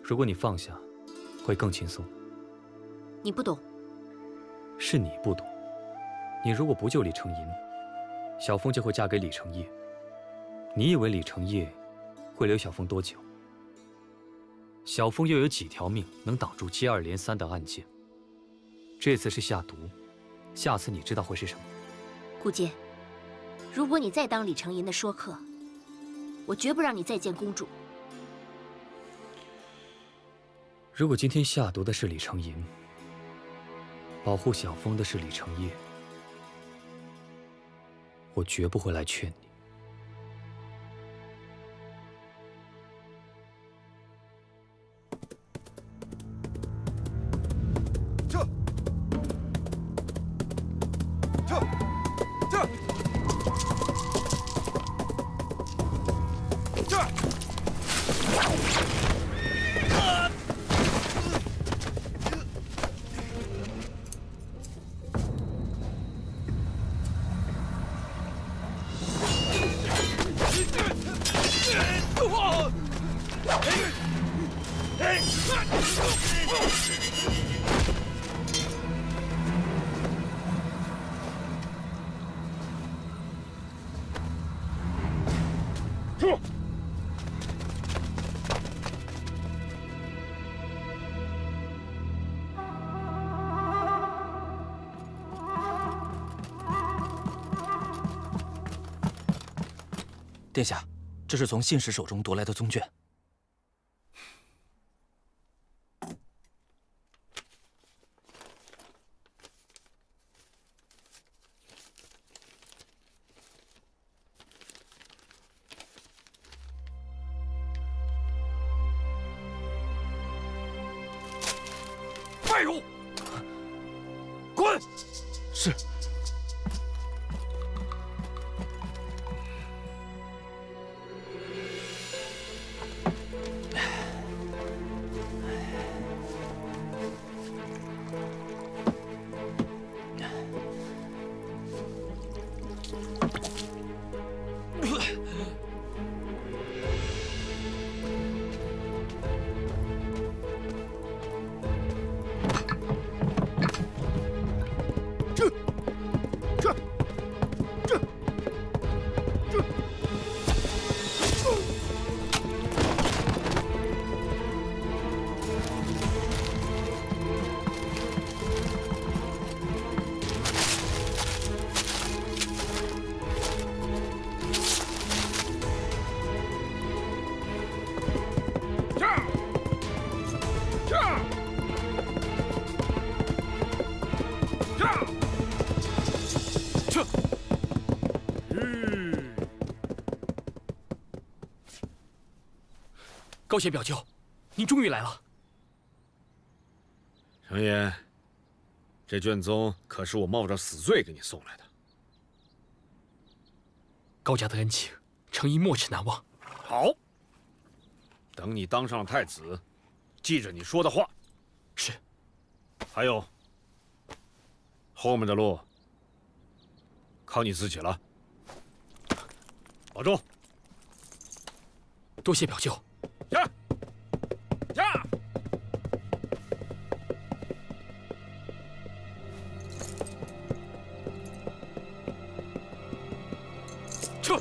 如果你放下，会更轻松。你不懂。是你不懂。你如果不救李成银，小凤就会嫁给李成业。你以为李成业会留小凤多久？小凤又有几条命能挡住接二连三的案件？这次是下毒，下次你知道会是什么？顾剑，如果你再当李成银的说客，我绝不让你再见公主。如果今天下毒的是李成银，保护小凤的是李成业，我绝不会来劝你。殿下，这是从信使手中夺来的宗卷。废物，滚！是。 高贤表舅，您终于来了。程岩，这卷宗可是我冒着死罪给你送来的。高家的恩情，程一没齿难忘。好，等你当上了太子，记着你说的话。是。还有，后面的路靠你自己了。保重。多谢表舅。 下，下。撤。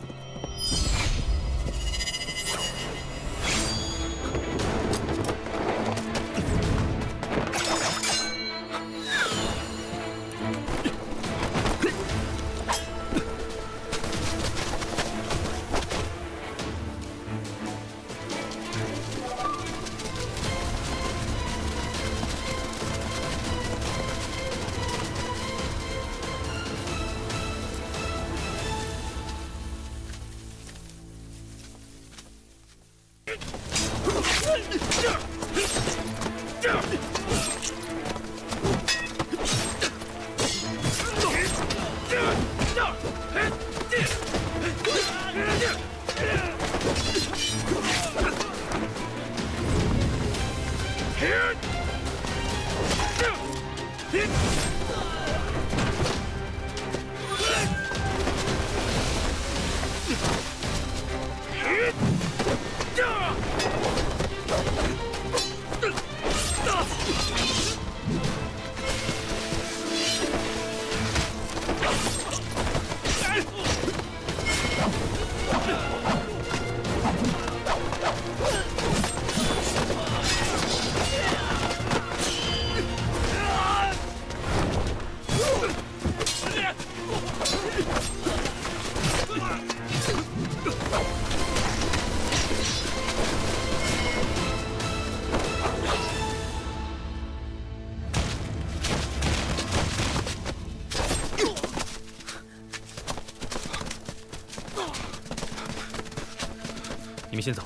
你们先走。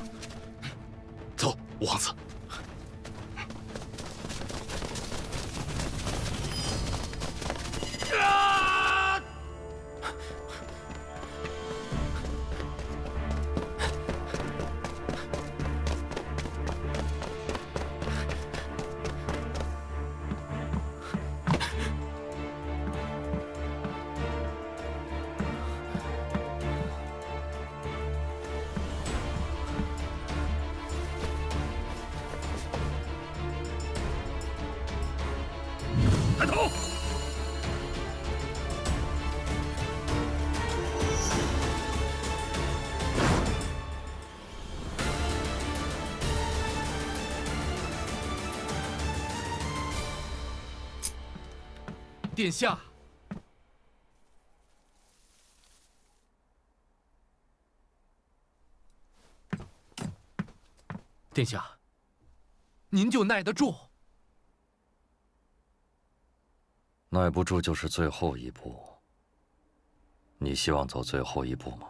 走，五皇子。抬头！殿下，殿下，您就耐得住？耐不住就是最后一步。你希望走最后一步吗？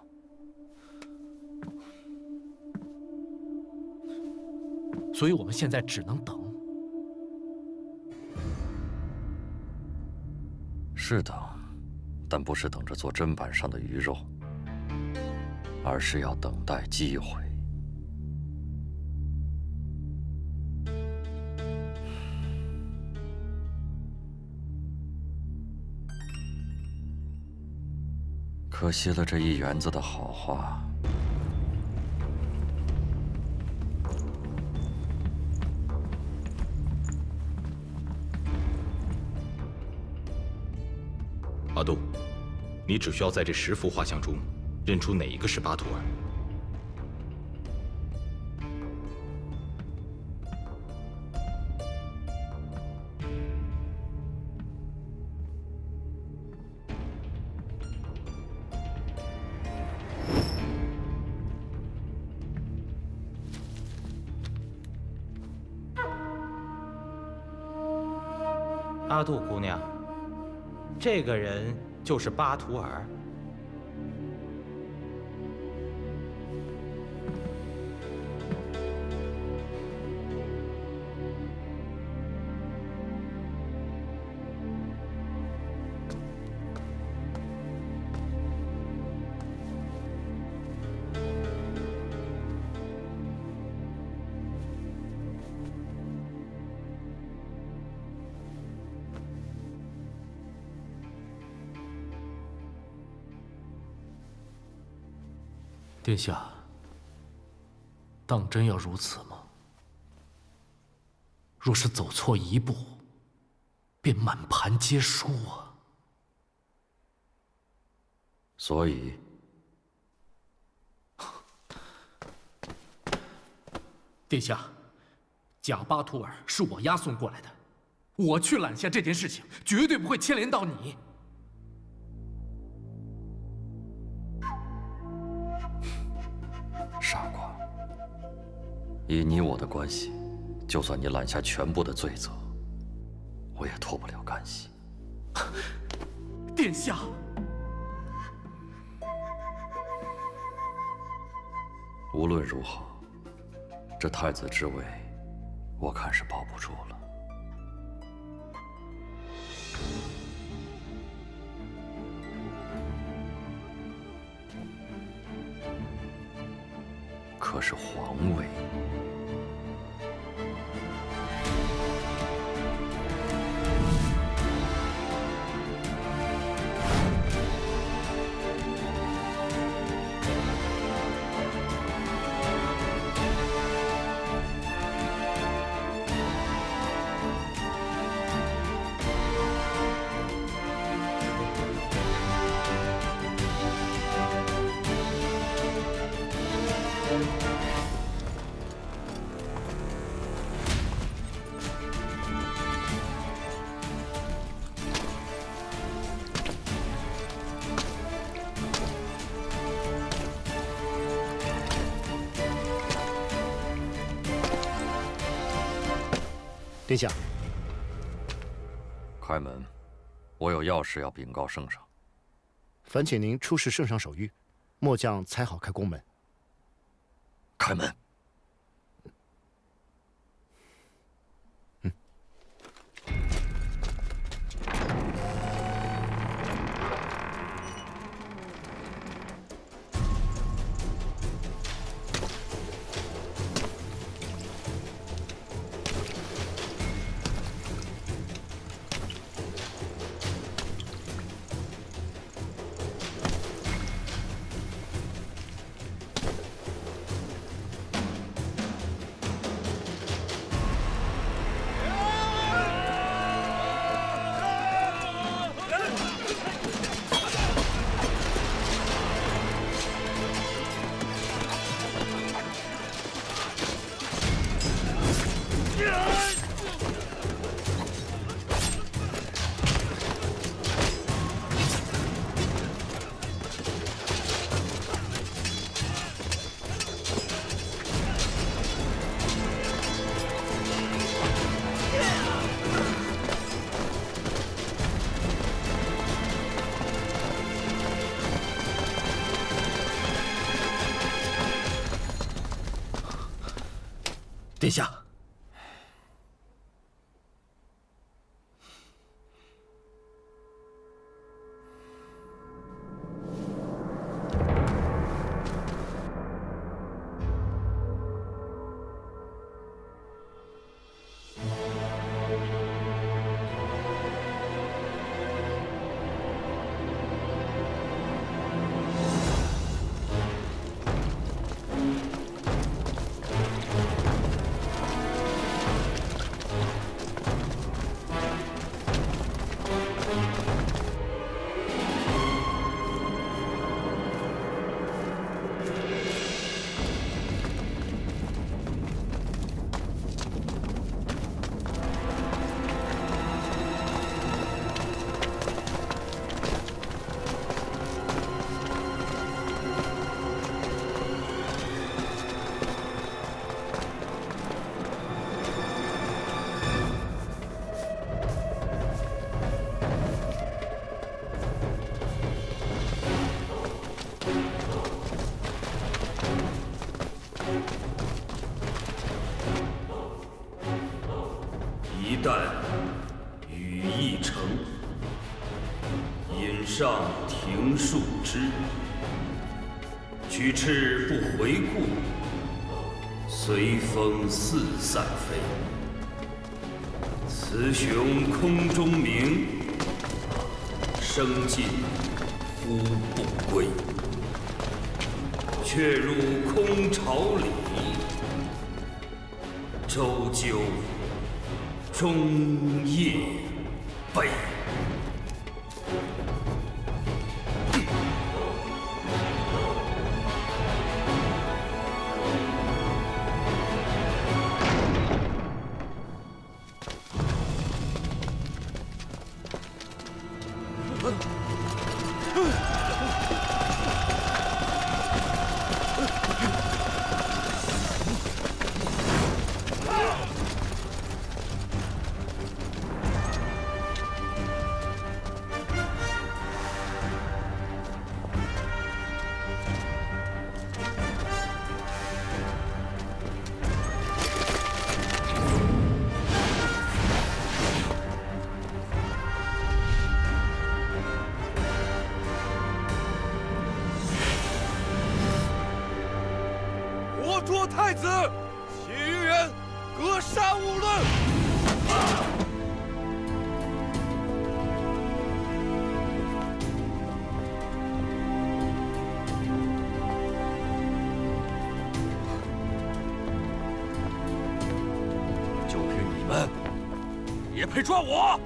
所以我们现在只能等。是等，但不是等着做砧板上的鱼肉，而是要等待机会。可惜了这一园子的好花。阿杜，你只需要在这10幅画像中认出哪一个是巴图尔。阿杜姑娘，这个人就是巴图尔。殿下，当真要如此吗？若是走错一步，便满盘皆输啊！所以，殿下，假巴图尔是我押送过来的，我去揽下这件事情，绝对不会牵连到你。傻瓜，以你我的关系，就算你揽下全部的罪责，我也脱不了干系。殿下，无论如何，这太子之位，我看是保不住了。可是皇位，殿下，开门，我有要事要禀告圣上。烦请您出示圣上手谕，末将才好开宫门。开门。殿下。一旦羽翼成，引上庭树枝，举翅不回顾，随风四散飞。雌雄空中鸣，声尽夫不归。却入空巢里，周究终夜悲。活捉太子，其余人格杀勿论。就凭你们，也配抓我？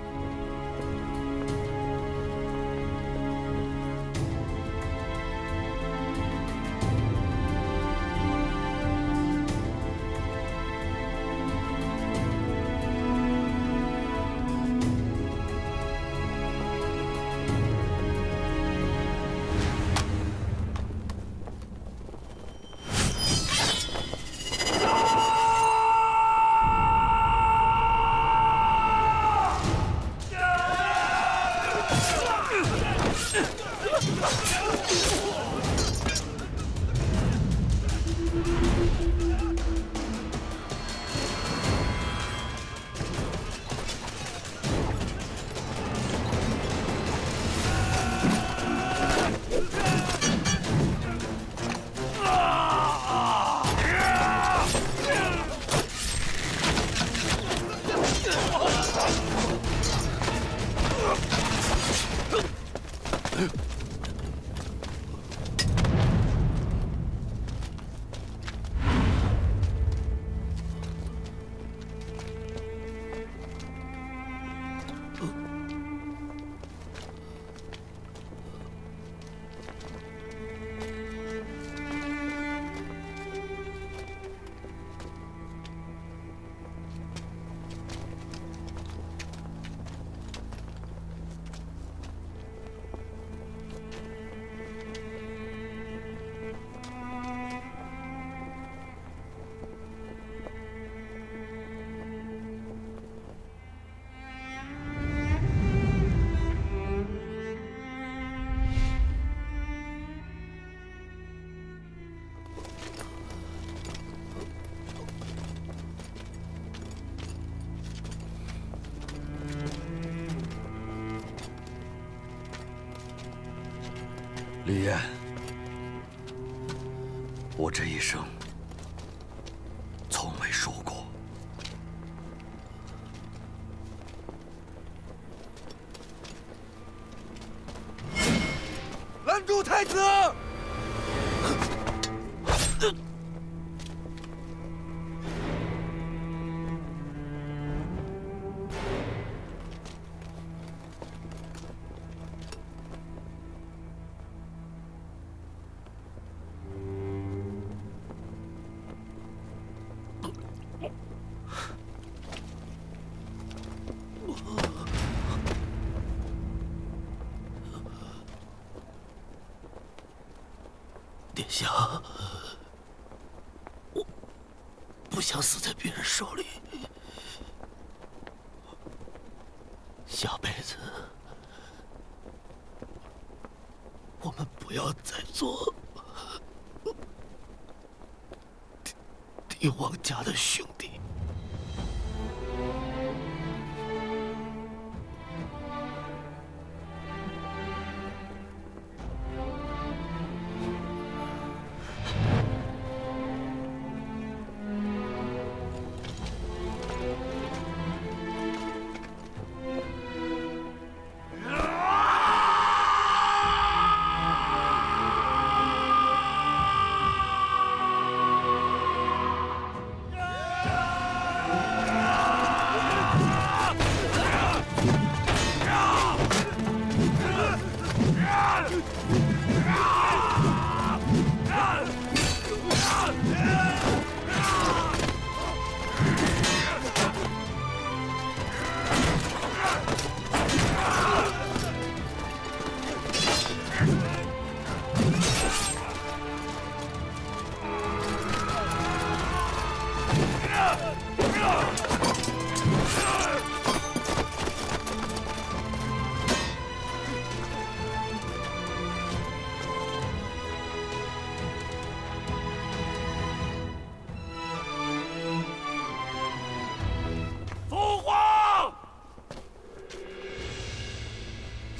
李艳，我这一生从没说过。拦住太子！殿下，我不想死在别人手里。下辈子，我们不要再做帝王家的兄弟。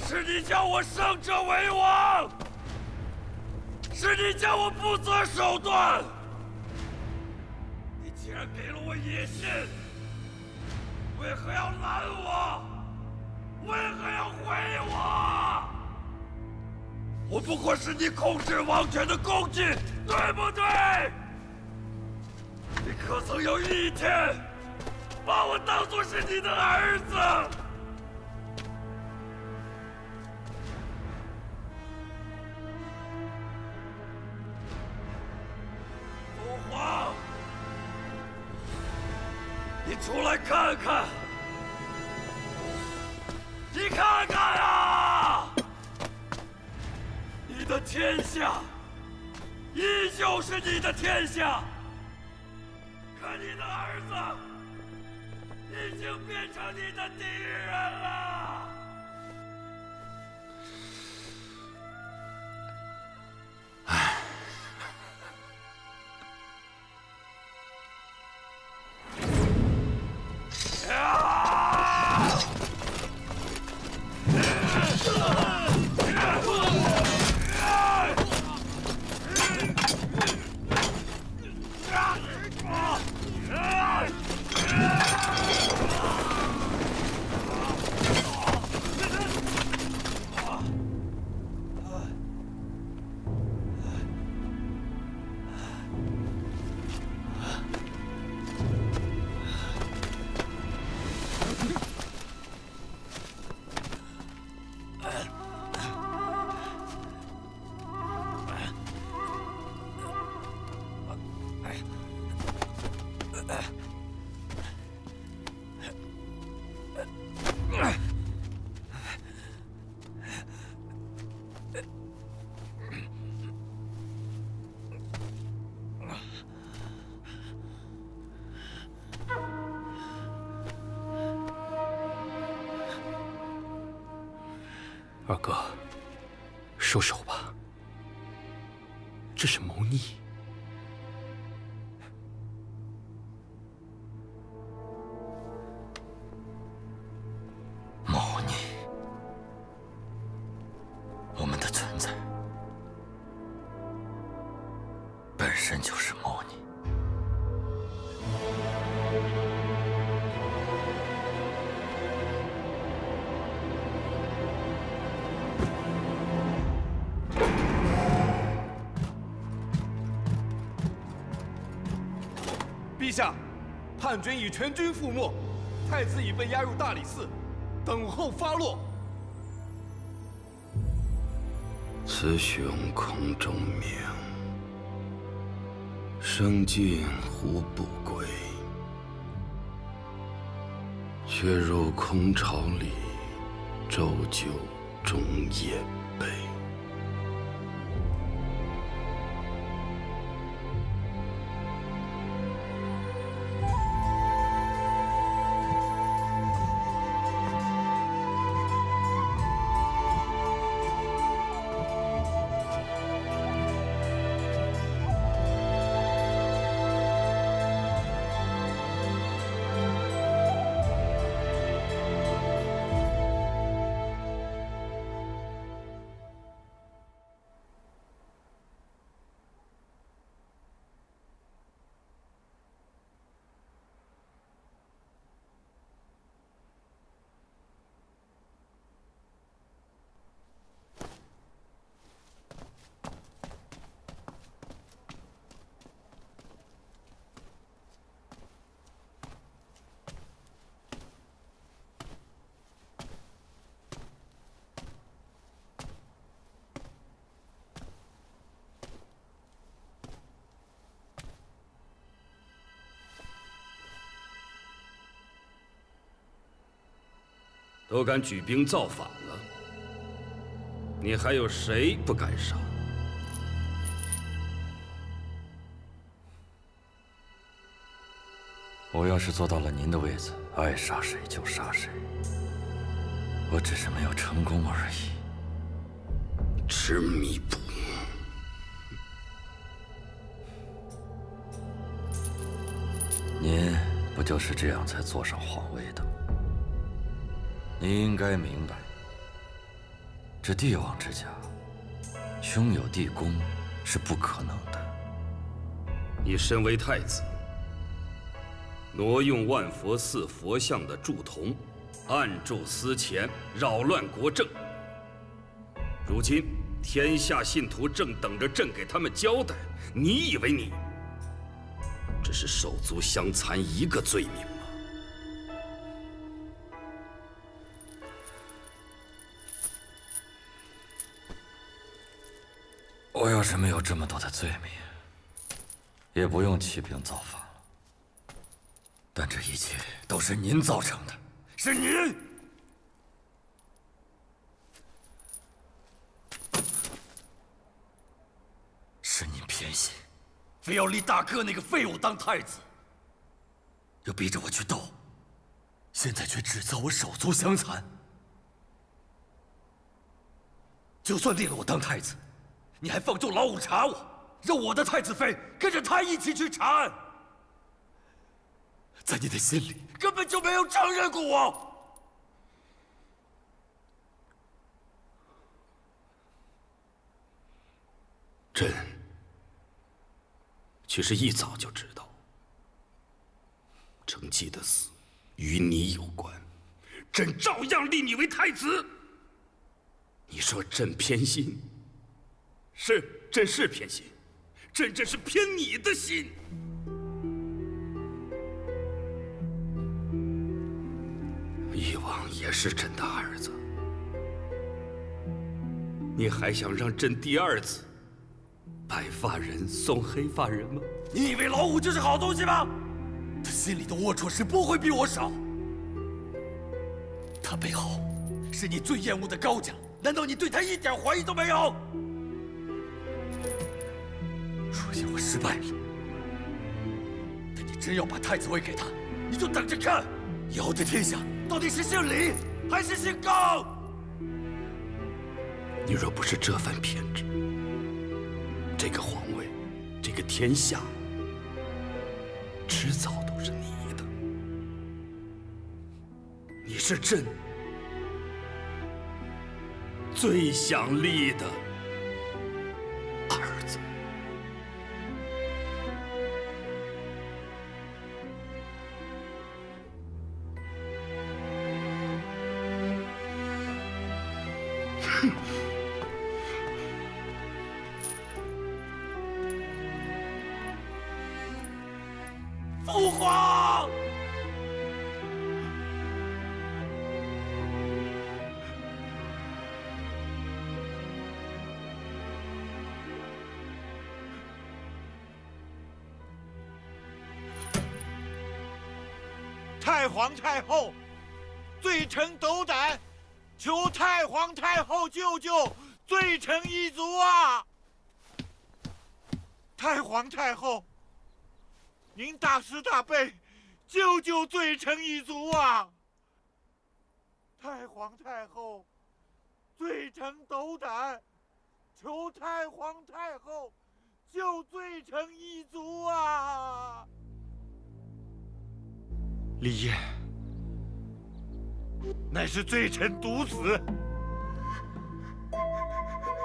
是你叫我胜者为王，是你叫我不择手段。你既然给了我野心，为何要拦我？为何要毁我？我不过是你控制王权的工具，对不对？你可曾有一天把我当作是你的儿子？父皇，你出来看看，你看看啊！你的天下依旧是你的天下，可你的儿子已经变成你的敌人了。二哥，收手吧，这是谋逆。谋逆，我们的存在身就是猫腻。陛下，叛军已全军覆没，太子已被押入大理寺，等候发落。雌雄空中鸣，声尽胡不归。却入空巢里，骤酒终夜杯。都敢举兵造反了，你还有谁不敢杀？我要是坐到了您的位子，爱杀谁就杀谁。我只是没有成功而已。吃弥补。您不就是这样才坐上皇位的？你应该明白，这帝王之家，兄有弟恭是不可能的。你身为太子，挪用万佛寺佛像的贮铜，暗铸私钱，扰乱国政。如今天下信徒正等着朕给他们交代，你以为你只是手足相残一个罪名吗？我要是没有这么多的罪名，也不用起兵造反了。但这一切都是您造成的，是您！是您偏心，非要立大哥那个废物当太子，又逼着我去斗，现在却指责我手足相残。就算立了我当太子，你还放纵老五查我，让我的太子妃跟着他一起去查案，在你的心里根本就没有承认过我。朕其实一早就知道，成纪的死与你有关，朕照样立你为太子。你说朕偏心？是，朕是偏心，朕这是偏你的心。义王也是朕的儿子，你还想让朕第二子白发人送黑发人吗？你以为老五就是好东西吗？他心里的龌龊事不会比我少。他背后是你最厌恶的高家，难道你对他一点怀疑都没有？如今我失败了，但你真要把太子位给他，你就等着看，以后的天下到底是姓李还是姓高？你若不是这番偏执，这个皇位，这个天下，迟早都是你的。你是朕最想立的儿子。父皇！太皇太后，罪臣斗胆，求太皇太后救救罪臣一族啊！太皇太后，您大慈大悲，救救罪臣一族啊！太皇太后，罪臣斗胆，求太皇太后救罪臣一族啊！李艳，乃是罪臣独子，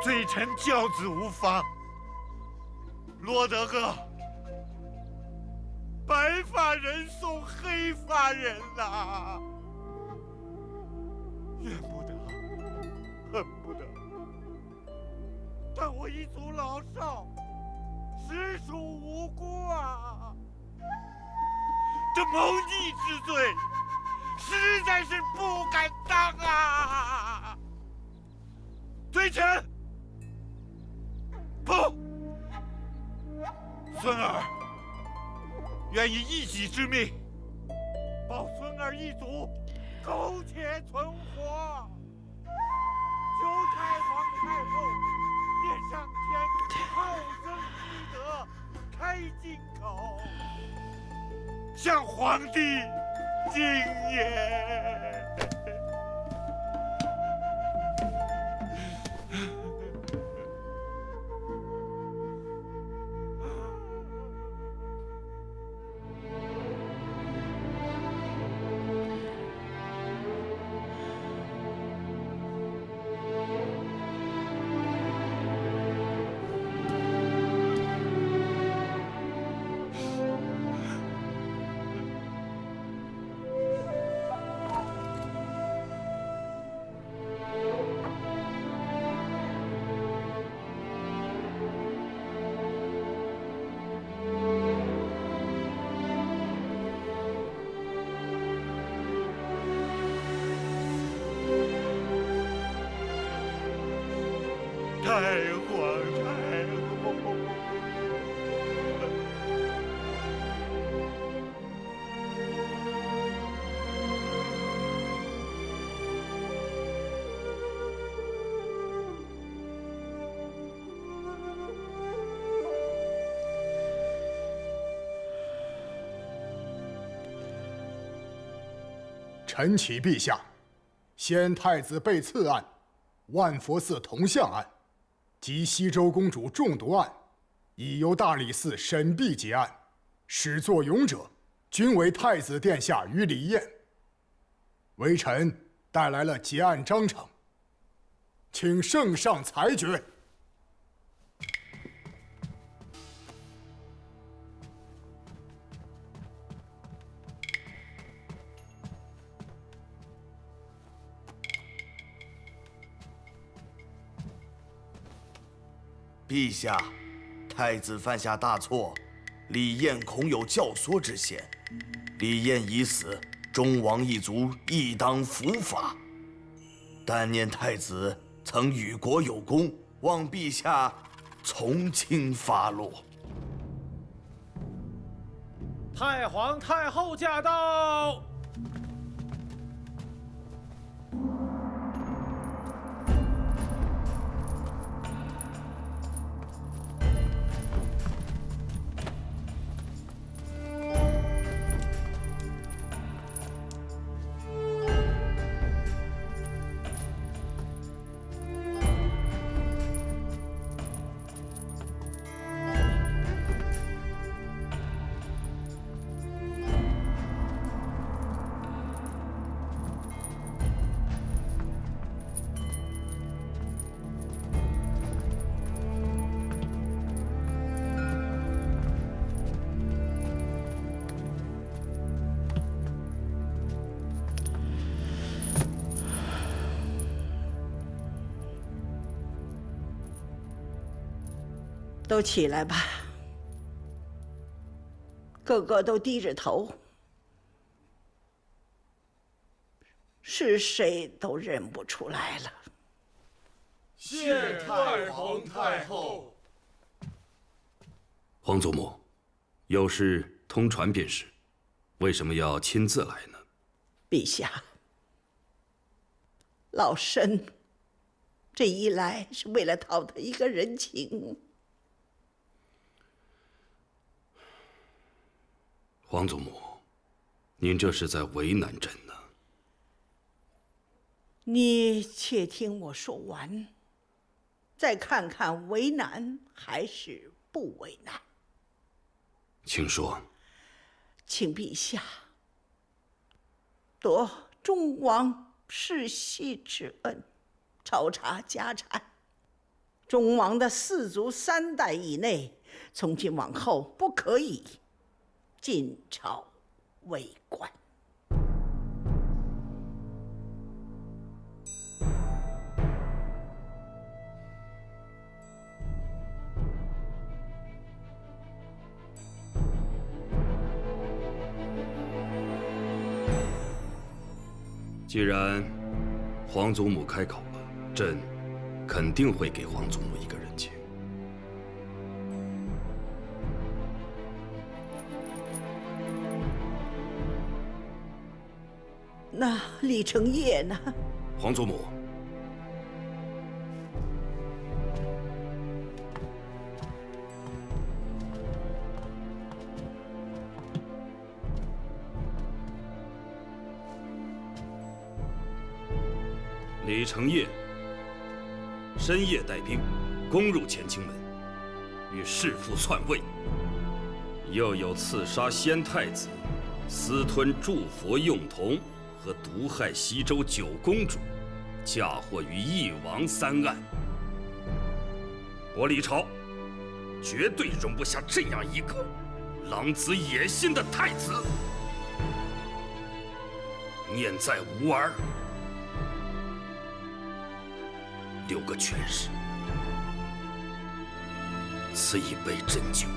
罪臣教子无方，落得个白发人送黑发人呐，怨不得，恨不得。但我一族老少实属无辜啊，这谋逆之罪实在是不敢当啊！罪臣，不，孙儿愿以一己之命保孙儿一族苟且存活，求太皇太后念上天好生积德，开金口，向皇帝进言。太皇太后，臣启陛下，先太子被刺案、万佛寺铜像案及西周公主中毒案，已由大理寺审毕结案，始作俑者均为太子殿下与李彦。微臣带来了结案章程，请圣上裁决。陛下，太子犯下大错，李彦恐有教唆之嫌。李彦已死，中王一族亦当伏法。但念太子曾与国有功，望陛下从轻发落。太皇太后驾到！都起来吧，个个都低着头，是谁都认不出来了。谢太皇太后。皇祖母，有事通传便是，为什么要亲自来呢？陛下，老身这一来是为了讨他一个人情。皇祖母，您这是在为难朕呢。你且听我说完，再看看为难还是不为难。请说。请陛下夺忠王世袭之恩，抄查家产。忠王的4族3代以内，从今往后不可以进朝为官。既然皇祖母开口了，朕肯定会给皇祖母一个人情。那李成业呢？皇祖母，李成业深夜带兵攻入乾清门，与弑父篡位，又有刺杀先太子、私吞祝佛用铜和毒害西周9公主，嫁祸于翼王3案。我李朝绝对容不下这样一个狼子野心的太子。念在吾儿留个全尸，赐一杯鸩酒，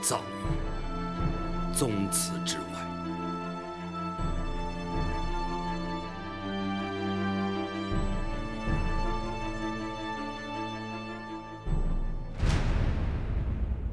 葬于宗祠之外。